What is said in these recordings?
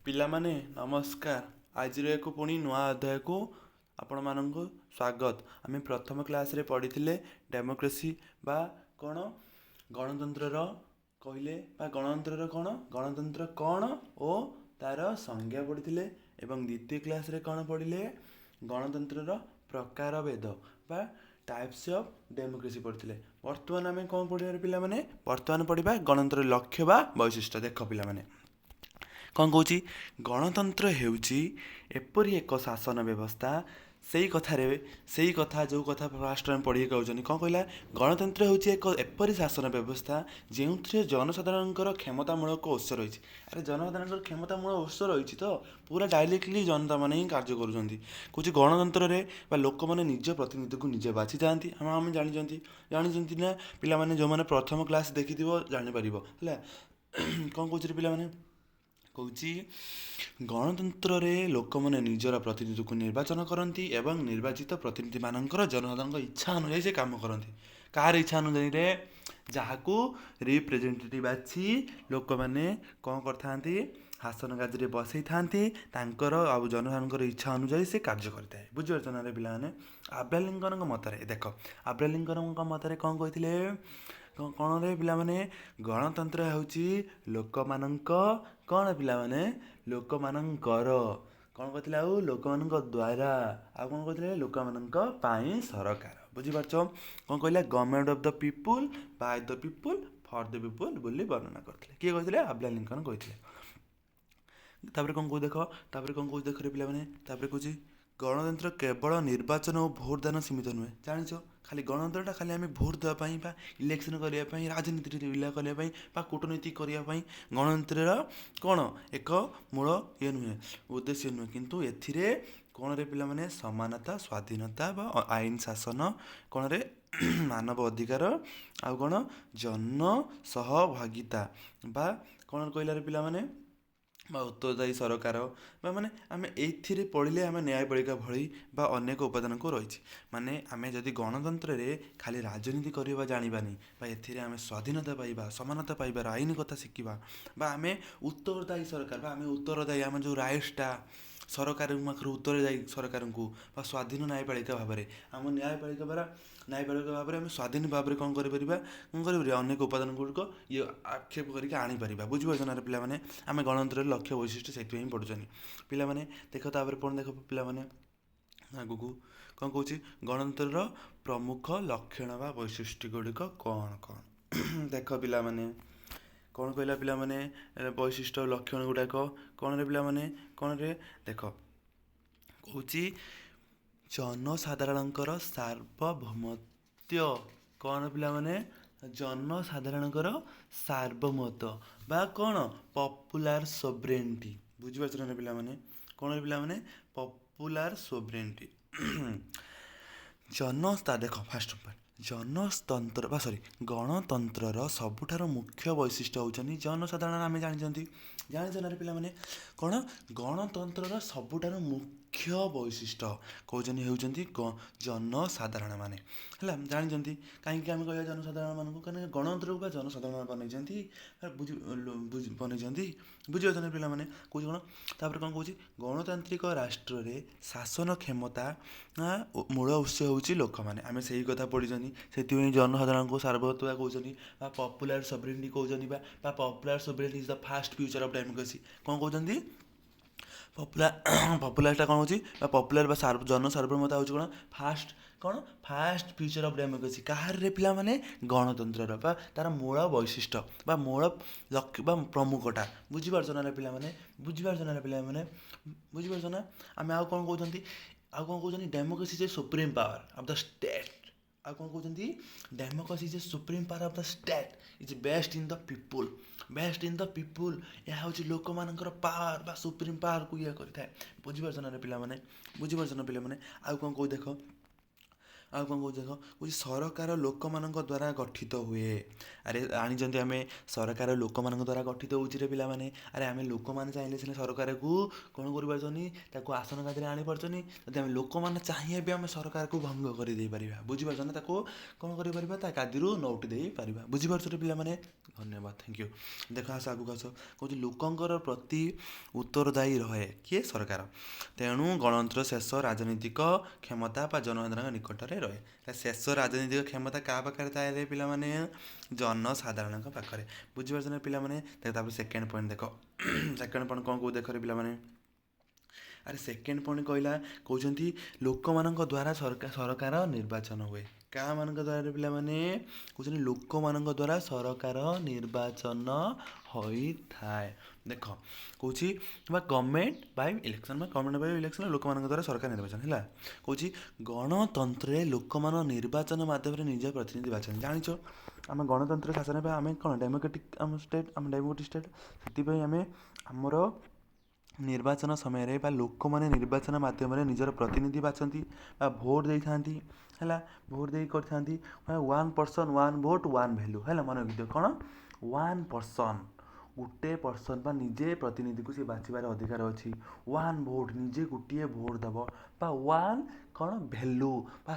ପିଲାମାନେ ନମସ୍କାର। ଆଜିର ଏକ ପୁଣି ନୂଆ ଅଧ୍ୟାୟକୁ ଆପଣମାନଙ୍କୁ ସ୍ୱାଗତ। ଆମେ ପ୍ରଥମ କ୍ଲାସରେ ପଢ଼ିଥିଲେ ଡେମୋକ୍ରେସି ବା କ'ଣ ଗଣତନ୍ତ୍ରର କହିଲେ ବା ଗଣତନ୍ତ୍ର କ'ଣ ଓ ତା'ର ସଂଜ୍ଞା ପଢ଼ିଥିଲେ ଏବଂ ଦ୍ୱିତୀୟ କ୍ଲାସରେ କ'ଣ ପଢ଼ିଲେ ଗଣତନ୍ତ୍ରର ପ୍ରକାରଭେଦ ବା ଟାଇପ୍ସ ଅଫ୍ ଡେମୋକ୍ରେସି ପଢ଼ିଥିଲେ। ବର୍ତ୍ତମାନ ଆମେ କ'ଣ ପଢ଼ିବା ପିଲାମାନେ? ବର୍ତ୍ତମାନ ପଢ଼ିବା ଗଣତନ୍ତ୍ରର ଲକ୍ଷ୍ୟ ବା ବୈଶିଷ୍ଟ୍ୟ। ଦେଖ ପିଲାମାନେ କ'ଣ କହୁଛି, ଗଣତନ୍ତ୍ର ହେଉଛି ଏପରି ଏକ ଶାସନ ବ୍ୟବସ୍ଥା। ସେଇ କଥା ଯେଉଁ କଥା ଫାଷ୍ଟ ଆମେ ପଢ଼ିକି କହୁଛନ୍ତି କ'ଣ କହିଲା, ଗଣତନ୍ତ୍ର ହେଉଛି ଏକ ଏପରି ଶାସନ ବ୍ୟବସ୍ଥା ଯେଉଁଥିରେ ଜନସାଧାରଣଙ୍କର କ୍ଷମତାମୂଳକ ଉତ୍ସ ରହିଛି। ଆରେ ଜନସାଧାରଣଙ୍କର କ୍ଷମତାମୂଳ ଉତ୍ସ ରହିଛି ତ ପୁରା ଡାଇରେକ୍ଟଲି ଜନତାମାନେ ହିଁ କାର୍ଯ୍ୟ କରୁଛନ୍ତି। କହୁଛି ଗଣତନ୍ତ୍ରରେ ବା ଲୋକମାନେ ନିଜ ପ୍ରତିନିଧିକୁ ନିଜେ ବାଛିଥାନ୍ତି। ଆମେ ଜାଣିଛନ୍ତି ନା ପିଲାମାନେ, ଯେଉଁମାନେ ପ୍ରଥମ କ୍ଲାସ୍ ଦେଖିଥିବ ଜାଣିପାରିବ ହେଲା। କ'ଣ କହୁଛି ପିଲାମାନେ? କହୁଛି ଗଣତନ୍ତ୍ରରେ ଲୋକମାନେ ନିଜର ପ୍ରତିନିଧିକୁ ନିର୍ବାଚନ କରନ୍ତି ଏବଂ ନିର୍ବାଚିତ ପ୍ରତିନିଧିମାନଙ୍କର ଜନସାଧାରଣଙ୍କ ଇଚ୍ଛା ଅନୁଯାୟୀ ସେ କାମ କରନ୍ତି। କାହାର ଇଚ୍ଛା ଅନୁଯାୟୀରେ? ଯାହାକୁ ରିପ୍ରେଜେଣ୍ଟେଟିଭ୍ ବାଛି ଲୋକମାନେ କ'ଣ କରିଥାନ୍ତି, ଶାସନ କାର୍ଯ୍ୟରେ ବସେଇଥାନ୍ତି। ତାଙ୍କର ଆଉ ଜନସାଧାରଣଙ୍କର ଇଚ୍ଛା ଅନୁଯାୟୀ ସେ କାର୍ଯ୍ୟ କରିଥାଏ। ବୁଝିପାରୁଛ ନା ପିଲାମାନେ? ଆବ୍ରାହାମ ଲିଙ୍କନଙ୍କ ମତରେ ଦେଖ, ଆବ୍ରାହାମ ଲିଙ୍କନଙ୍କ ମତରେ କ'ଣ କହିଥିଲେ? କ'ଣରେ ପିଲାମାନେ? ଗଣତନ୍ତ୍ର ହେଉଛି ଲୋକମାନଙ୍କ କ'ଣ ପିଲାମାନେ? ଲୋକମାନଙ୍କର କ'ଣ କହିଥିଲେ? ଆଉ ଲୋକମାନଙ୍କ ଦ୍ୱାରା ଆଉ କ'ଣ କହିଥିଲେ? ଲୋକମାନଙ୍କ ପାଇଁ ସରକାର। ବୁଝିପାରୁଛ? କ'ଣ କହିଲା? Government of the people, Bai the people, for the people ବୋଲି ବର୍ଣ୍ଣନା କରିଥିଲେ। କିଏ କହିଥିଲେ? ଆବ୍ରାହାମ ଲିଙ୍କନ କହିଥିଲେ। ତାପରେ କ'ଣ କହୁଛି ଦେଖରେ ପିଲାମାନେ? ତାପରେ କହୁଛି ଗଣତନ୍ତ୍ର କେବଳ ନିର୍ବାଚନ ଓ ଭୋଟ ଦାନ ସୀମିତ ନୁହେଁ। ଜାଣିଛ, ଖାଲି ଗଣତନ୍ତ୍ରଟା ଖାଲି ଆମେ ଭୋଟ ଦେବା ପାଇଁ ବା ଇଲେକ୍ସନ୍ କରିବା ପାଇଁ, ରାଜନୀତିରେ କରିବା ପାଇଁ ବା କୂଟନୀତି କରିବା ପାଇଁ ଗଣତନ୍ତ୍ରର କ'ଣ ଏକ ମୂଳ ନୁହେଁ, ଉଦ୍ଦେଶ୍ୟ ନୁହେଁ। କିନ୍ତୁ ଏଥିରେ କ'ଣରେ ପିଲାମାନେ? ସମାନତା, ସ୍ୱାଧୀନତା ବା ଆଇନ ଶାସନ, କ'ଣରେ ମାନବ ଅଧିକାର, ଆଉ କ'ଣ ଜନସହଭାଗିତା ବା କ'ଣ କହିଲାରେ ପିଲାମାନେ? ବା ଉତ୍ତରଦାୟୀ ସରକାର ବା ମାନେ ଆମେ ଏଇଥିରେ ପଢ଼ିଲେ ଆମେ ନ୍ୟାୟପାଳିକା ଭଳି ବା ଅନେକ ଉପାଦାନକୁ ରହିଛି। ମାନେ ଆମେ ଯଦି ଗଣତନ୍ତ୍ରରେ ଖାଲି ରାଜନୀତି କରିବା ଜାଣିବାନି ବା ଏଥିରେ ଆମେ ସ୍ୱାଧୀନତା ପାଇବା, ସମାନତା ପାଇବାର ଆଇନ କଥା ଶିଖିବା ବା ଆମେ ଉତ୍ତରଦାୟୀ ସରକାର ବା ଆମେ ଉତ୍ତରଦାୟୀ ଆମ ଯେଉଁ ରାଇଟ୍ସଟା ସରକାରଙ୍କ ପାଖରୁ ଉତ୍ତରଦାୟୀ ସରକାରଙ୍କୁ ବା ସ୍ୱାଧୀନ ନ୍ୟାୟପାଳିକା ଭାବରେ ଆମ ନ୍ୟାୟପାଳିକା ଭାବରେ ଆମେ ସ୍ୱାଧୀନ ଭାବରେ କ'ଣ କରିପାରିବା? ଅନେକ ଉପାଦାନ ଗୁଡ଼ିକ ଆକ୍ଷେପ କରିକି ଆଣିପାରିବା। ବୁଝିପାରୁଛ ନା ପିଲାମାନେ? ଆମେ ଗଣତନ୍ତ୍ରର ଲକ୍ଷ୍ୟ ବୈଶିଷ୍ଟ୍ୟ ସେଥିପାଇଁ ପଢ଼ୁଛନ୍ତି ପିଲାମାନେ। ଦେଖ ତାପରେ କ'ଣ ଦେଖ ପିଲାମାନେ ଆଗକୁ କ'ଣ କହୁଛି, ଗଣତନ୍ତ୍ରର ପ୍ରମୁଖ ଲକ୍ଷଣ ବା ବୈଶିଷ୍ଟ୍ୟ ଗୁଡ଼ିକ କ'ଣ? ଦେଖ ପିଲାମାନେ କ'ଣ କହିଲା ପିଲାମାନେ? ବୈଶିଷ୍ଟ୍ୟ ଲକ୍ଷଣ ଗୁଡ଼ାକ କ'ଣରେ ପିଲାମାନେ? କ'ଣରେ? ଦେଖ କହୁଛି ଜନସାଧାରଣଙ୍କର ସାର୍ବଭୌମତ୍ୱ। କ'ଣ ପିଲାମାନେ? ଜନସାଧାରଣଙ୍କର ସାର୍ବଭୌମତ୍ୱ ବା କ'ଣ? ପପୁଲାର ସୋଭରେନିଟି। ବୁଝିପାରୁଛ ନା ପିଲାମାନେ? କ'ଣ ପିଲାମାନେ? ପପୁଲାର ସୋଭରେନିଟି। ଦେଖ ଫାଷ୍ଟ ଗଣତନ୍ତ୍ରର ସବୁଠାରୁ ମୁଖ୍ୟ ବୈଶିଷ୍ଟ୍ୟ ହେଉଛନ୍ତି ଜନସାଧାରଣ। ଆମେ ଜାଣିଛ ନା ପିଲାମାନେ? କ'ଣ? ଗଣତନ୍ତ୍ରର ସବୁଠାରୁ ମୁଖ୍ୟ ବୈଶିଷ୍ଟ୍ୟ ହେଉଛନ୍ତି ଜନସାଧାରଣ ମାନେ ହେଲା। ଜାଣିଛନ୍ତି କାହିଁକି ଆମେ କହିବା ଜନସାଧାରଣମାନଙ୍କୁ? କାରଣ ଗଣତନ୍ତ୍ରକୁ ବା ଜନସାଧାରଣ ବନେଇଛନ୍ତି। ବୁଝିପାରୁଛ ନା ପିଲାମାନେ? କହୁଛି କ'ଣ? ତାପରେ କ'ଣ କହୁଛି? ଗଣତାନ୍ତ୍ରିକ ରାଷ୍ଟ୍ରରେ ଶାସନ କ୍ଷମତା ମୂଳ ଉତ୍ସ ହେଉଛି ଲୋକମାନେ। ଆମେ ସେଇ କଥା ପଢ଼ିଛନ୍ତି। ସେଥିପାଇଁ ଜନସାଧାରଣଙ୍କୁ ସାର୍ବଭୌମତ୍ୱ କହୁଛନ୍ତି ବା ପପୁଲାର ସଭରେନିଟି କହୁଛନ୍ତି ବା popular sovereignty is the first future of democracy. କ'ଣ କହୁଛନ୍ତି? ପପୁଲାରଟା କ'ଣ ହେଉଛି? ବା ପପୁଲାର ବା ଜନସାର୍ବଭୌମତା ହେଉଛି ଫାଷ୍ଟ ଫ୍ୟୁଚର ଅଫ୍ ଡେମୋକ୍ରେସି। କାହାରରେ ପିଲାମାନେ? ଗଣତନ୍ତ୍ରର ବା ତା'ର ମୂଳ ବୈଶିଷ୍ଟ୍ୟ ବା ମୂଳ ଲକ୍ଷ୍ୟ ବା ପ୍ରମୁଖଟା। ବୁଝିପାରୁଛ ନା ପିଲାମାନେ? ବୁଝିପାରୁଛ ନା? ଆମେ ଆଉ କ'ଣ କହୁଛନ୍ତି? Democracy is a supreme power of the state. ଆଉ କ'ଣ କହୁଛନ୍ତି? Democracy is a supreme power of the state is best in the people. ଏହା ହେଉଛି ଲୋକମାନଙ୍କର ପାୱାର ବା ସୁପ୍ରିମ୍ ପାୱାରକୁ କରିଥାଏ। ବୁଝିପାରୁଛ ନା ପିଲାମାନେ? ଆଉ କ'ଣ କହୁ ଦେଖ ଆଉ କ'ଣ କହୁଛି ଦେଖ, କହୁଛି ସରକାର ଲୋକମାନଙ୍କ ଦ୍ୱାରା ଗଠିତ ହୁଏ। ଆରେ ଆଣିଛନ୍ତି ଆମେ ସରକାର ଲୋକମାନଙ୍କ ଦ୍ୱାରା ଗଠିତ ହେଉଛି ରେ ପିଲାମାନେ। ଆରେ ଆମେ ଲୋକମାନେ ଚାହିଁଲେ ସିନା ସରକାରକୁ କ'ଣ କରିପାରୁଛନ୍ତି, ତାକୁ ଆସନ ଗାଦିରେ ଆଣିପାରୁଛନ୍ତି। ଯଦି ଆମେ ଲୋକମାନେ ଚାହିଁଲେ ବି ଆମେ ସରକାରକୁ ଭଙ୍ଗ କରିଦେଇପାରିବା, ବୁଝିପାରୁଛ ନା, ତାକୁ କ'ଣ କରିପାରିବା, ତା ଗାଦିରୁ ନଉଟି ଦେଇପାରିବା। ବୁଝିପାରୁଛ ରେ ପିଲାମାନେ, ଧନ୍ୟବାଦ, ଥ୍ୟାଙ୍କ ୟୁ। ଦେଖ ଆସ ଆଗକୁ ଆସ, କହୁଛି ଲୋକଙ୍କର ପ୍ରତି ଉତ୍ତରଦାୟୀ ରହେ କିଏ, ସରକାର। ତେଣୁ ଗଣତନ୍ତ୍ର ଶେଷ ରାଜନୈତିକ କ୍ଷମତା ବା ଜନସାଧାରଣଙ୍କ ନିକଟରେ ରହେ। ଶେଷ ରାଜନୈତିକ କ୍ଷମତା କାହା ପାଖରେ ଥାଏ ରେ ପିଲାମାନେ, ଜନସାଧାରଣଙ୍କ ପାଖରେ। ବୁଝିପାରୁଛ ନା ପିଲାମାନେ। ତାପରେ ସେକେଣ୍ଡ ପଏଣ୍ଟ ଦେଖ, ସେକେଣ୍ଡ ପଏଣ୍ଟ କ'ଣ କହୁ ଦେଖରେ ପିଲାମାନେ। ଆରେ ସେକେଣ୍ଡ ପଏଣ୍ଟ କହିଲା, କହୁଛନ୍ତି ଲୋକମାନଙ୍କ ଦ୍ୱାରା ସରକାର ନିର୍ବାଚନ ହୁଏ। କାହାମାନଙ୍କ ଦ୍ୱାରା ପିଲାମାନେ, କହୁଛନ୍ତି ଲୋକମାନଙ୍କ ଦ୍ୱାରା ସରକାର ନିର୍ବାଚନ ହୋଇଥାଏ। ଦେଖ କହୁଛି ବା ଗଭର୍ଣ୍ଣମେଣ୍ଟ ବାଇ ଇଲେକ୍ସନ୍, ବା ଗଭର୍ଣ୍ଣମେଣ୍ଟ ବାଇ ଇଲେକ୍ସନ୍, ଲୋକମାନଙ୍କ ଦ୍ୱାରା ସରକାର ନିର୍ବାଚନ ହେଲା। କହୁଛି ଗଣତନ୍ତ୍ରରେ ଲୋକମାନେ ନିର୍ବାଚନ ମାଧ୍ୟମରେ ନିଜ ପ୍ରତିନିଧି ବାଛନ୍ତି। ଜାଣିଛ ଆମେ ଗଣତନ୍ତ୍ର ଶାସନ ପାଇଁ ଆମେ କ'ଣ ଡେମୋକ୍ରାଟିକ୍ ଆମ ଡେମୋକ୍ରାଟିକ୍ ଷ୍ଟେଟ୍, ସେଥିପାଇଁ ଆମେ ଆମର ନିର୍ବାଚନ ସମୟରେ ବା ଲୋକମାନେ ନିର୍ବାଚନ ମାଧ୍ୟମରେ ନିଜର ପ୍ରତିନିଧି ବାଛନ୍ତି ବା ଭୋଟ୍ ଦେଇଥାନ୍ତି ହେଲା। ଭୋଟ୍ ଦେଇ କରିଥାନ୍ତି, one person one vote one value ହେଲା। ମନେ ରଖିଦିଅ କ'ଣ, ୱାନ୍ ପର୍ସନ୍ ଗୋଟେ ପର୍ସନ୍ ବା ନିଜେ ପ୍ରତିନିଧିକୁ ସେ ବାଛିବାର ଅଧିକାର ଅଛି। ୱାନ୍ ଭୋଟ୍ ନିଜେ ଗୋଟିଏ ଭୋଟ୍ ଦେବ, ବା ୱାନ୍ କ'ଣ ଭ୍ୟାଲୁ ବା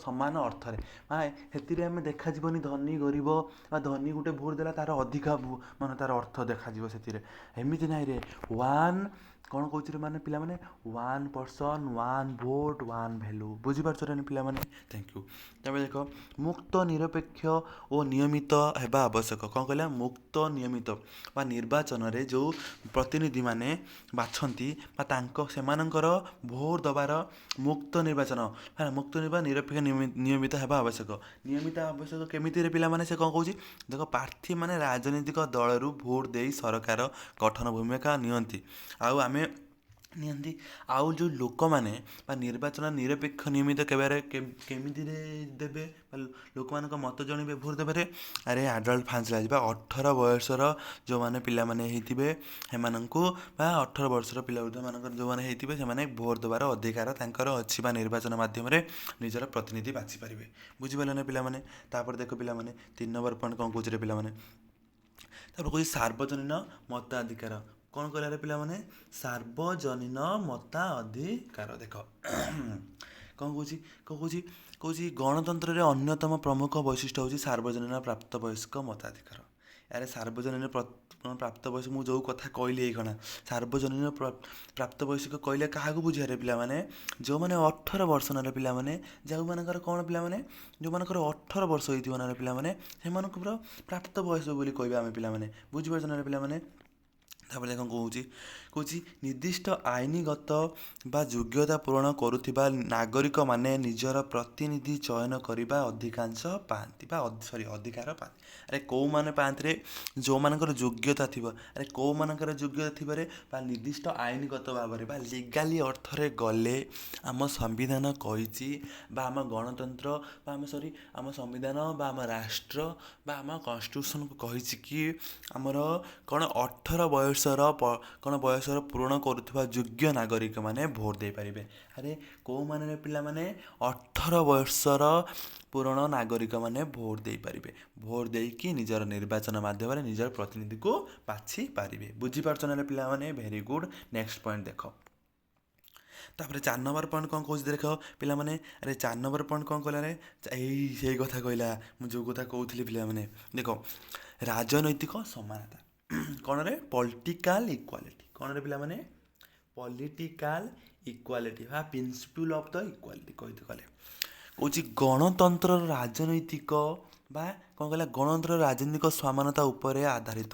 ସମାନ ଅର୍ଥରେ। ସେଥିରେ ଆମେ ଦେଖାଯିବନି ଧନୀ ଗରିବ, ବା ଧନୀ ଗୋଟେ ଭୋଟ୍ ଦେଲା ତାର ଅଧିକା ମାନେ ତାର ଅର୍ଥ ଦେଖାଯିବ ସେଥିରେ, ଏମିତି ନାହିଁ ରେ। ୱାନ୍ କ'ଣ କହୁଛି ରେ ମାନେ ପିଲାମାନେ, one person one vote one value. ବୁଝିପାରୁଛ ନା ପିଲାମାନେ, ଥ୍ୟାଙ୍କ ୟୁ। ତାପରେ ଦେଖ ମୁକ୍ତ ନିରପେକ୍ଷ ଓ ନିୟମିତ ହେବା ଆବଶ୍ୟକ। କ'ଣ କହିଲା, ମୁକ୍ତ ନିୟମିତ ବା ନିର୍ବାଚନରେ ଯେଉଁ ପ୍ରତିନିଧିମାନେ ବାଛନ୍ତି ବା ସେମାନଙ୍କର ଭୋଟ୍ ଦେବାର ମୁକ୍ତ ନିର୍ବାଚନ ମୁକ୍ତ ନିରପେକ୍ଷ ନିୟମିତ ହେବା ଆବଶ୍ୟକ। ନିୟମିତ ଆବଶ୍ୟକ କେମିତିରେ ପିଲାମାନେ, ସେ କ'ଣ କହୁଛି ଦେଖ, ପ୍ରାର୍ଥୀମାନେ ରାଜନୈତିକ ଦଳରୁ ଭୋଟ୍ ଦେଇ ସରକାର ଗଠନ ଭୂମିକା ନିଅନ୍ତି। ଆଉ ଯେଉଁ ଲୋକମାନେ ବା ନିର୍ବାଚନ ନିରପେକ୍ଷ ନିୟମିତ କେମିତିରେ ଦେବେ, ବା ଲୋକମାନଙ୍କ ମତ ଜଣାଇବେ ଭୋଟ୍ ଦେବାରେ। ଆରେ ଆଡଲ୍ଟ ଫାନ୍ସଲା ଯିବା 18 ବୟସର ଯେଉଁମାନେ ପିଲାମାନେ ହେଇଥିବେ ସେମାନଙ୍କୁ, ବା 18 ବର୍ଷର ପିଲାମାନଙ୍କର ଯେଉଁମାନେ ହେଇଥିବେ ସେମାନେ ଭୋଟ୍ ଦେବାର ଅଧିକାର ତାଙ୍କର ଅଛି, ବା ନିର୍ବାଚନ ମାଧ୍ୟମରେ ନିଜର ପ୍ରତିନିଧି ବାଛିପାରିବେ। ବୁଝିପାରିଲେ ନା ପିଲାମାନେ। ତାପରେ ଦେଖ ପିଲାମାନେ 3 ନମ୍ବର ପଏଣ୍ଟ କ'ଣ କହୁଛି ରେ ପିଲାମାନେ। ତାପରେ କହୁଛି ସାର୍ବଜନୀନ ମତାଧିକାର। କ'ଣ କହିଲା ପିଲାମାନେ, ସାର୍ବଜନୀନ ମତାଧିକାର। ଦେଖ କ'ଣ କହୁଛି ଗଣତନ୍ତ୍ରରେ ଅନ୍ୟତମ ପ୍ରମୁଖ ବୈଶିଷ୍ଟ୍ୟ ହେଉଛି ସାର୍ବଜନୀନ ପ୍ରାପ୍ତବୟସ୍କ ମତାଧିକାର। ଆରେ ସାର୍ବଜନୀନ ପ୍ରାପ୍ତବୟସ୍କ, ମୁଁ ଯେଉଁ କଥା କହିଲି ଏଇକ୍ଷଣା, ସାର୍ବଜନୀନ ପ୍ରାପ୍ତବୟସ୍କ କହିଲେ କାହାକୁ ବୁଝାରେ ପିଲାମାନେ, ଯେଉଁମାନେ 18 ବର୍ଷ ନାରେ ପିଲାମାନେ, ଯେଉଁମାନଙ୍କର କ'ଣ ପିଲାମାନେ, ଯେଉଁମାନଙ୍କର 18 ବର୍ଷ ହେଇଥିବ ନାରେ ପିଲାମାନେ, ସେମାନଙ୍କୁ ପୁରା ପ୍ରାପ୍ତ ବୟସ ବୋଲି କହିବା ଆମେ ପିଲାମାନେ। ବୁଝିପାରୁଛ ନା ପିଲାମାନେ। ତାପରେ ଦେଖ କହୁଛି ନିର୍ଦ୍ଦିଷ୍ଟ ଆଇନଗତ ବା ଯୋଗ୍ୟତା ପୂରଣ କରୁଥିବା ନାଗରିକମାନେ ନିଜର ପ୍ରତିନିଧି ଚୟନ କରିବା ଅଧିକାର ପାଆନ୍ତି। ଆରେ କେଉଁମାନେ ପାଆନ୍ତିରେ, ଯେଉଁମାନଙ୍କର ଯୋଗ୍ୟତା ଥିବ। ଆରେ କେଉଁମାନଙ୍କର ଯୋଗ୍ୟତା ଥିବାରେ, ବା ନିର୍ଦ୍ଦିଷ୍ଟ ଆଇନଗତ ଭାବରେ ବା ଲିଗାଲି ଅର୍ଥରେ ଗଲେ ଆମ ସମ୍ବିଧାନ କହିଛି, ବା ଆମ ଗଣତନ୍ତ୍ର ବା ଆମ ସମ୍ବିଧାନ ବା ଆମ ରାଷ୍ଟ୍ର ବା ଆମ କନଷ୍ଟିଟ୍ୟୁସନକୁ କହିଛି କି ଆମର କ'ଣ 18 ବୟସର ପୂରଣ କରୁଥିବା ଯୋଗ୍ୟ ନାଗରିକମାନେ ଭୋଟ୍ ଦେଇପାରିବେ। ଆରେ କେଉଁମାନେ ପିଲାମାନେ, 18 ବର୍ଷର ପୂରଣ ନାଗରିକମାନେ ଭୋଟ୍ ଦେଇପାରିବେ। ଭୋଟ୍ ଦେଇକି ନିଜର ନିର୍ବାଚନ ମାଧ୍ୟମରେ ନିଜର ପ୍ରତିନିଧିକୁ ବାଛି ପାରିବେ। ବୁଝିପାରୁଛ ନା ପିଲାମାନେ, ଭେରି ଗୁଡ୍। ନେକ୍ସଟ ପଏଣ୍ଟ ଦେଖ, ତାପରେ 4 ନମ୍ବର ପଏଣ୍ଟ କ'ଣ କହୁଛି ଦେଖ ପିଲାମାନେ। ଆରେ 4 ନମ୍ବର ପଏଣ୍ଟ କ'ଣ କହିଲା ରେ, ସେଇ କଥା କହିଲା ମୁଁ ଯେଉଁ କଥା କହୁଥିଲି ପିଲାମାନେ। ଦେଖ ରାଜନୈତିକ ସମାନତା, କ'ଣରେ, ପଲିଟିକାଲ ଇକ୍ୱାଲିଟି। କ'ଣରେ ପିଲାମାନେ, ପଲିଟିକାଲ ଇକ୍ୱାଲିଟି ବା ପ୍ରିନ୍ସିପଲ୍ ଅଫ୍ ଦ ଇକ୍ୱାଲିଟି କଲେ। କହୁଛି ଗଣତନ୍ତ୍ରର ରାଜନୈତିକ ବା କ'ଣ କହିଲା, ଗଣତନ୍ତ୍ର ରାଜନୈତିକ ସମାନତା ଉପରେ ଆଧାରିତ।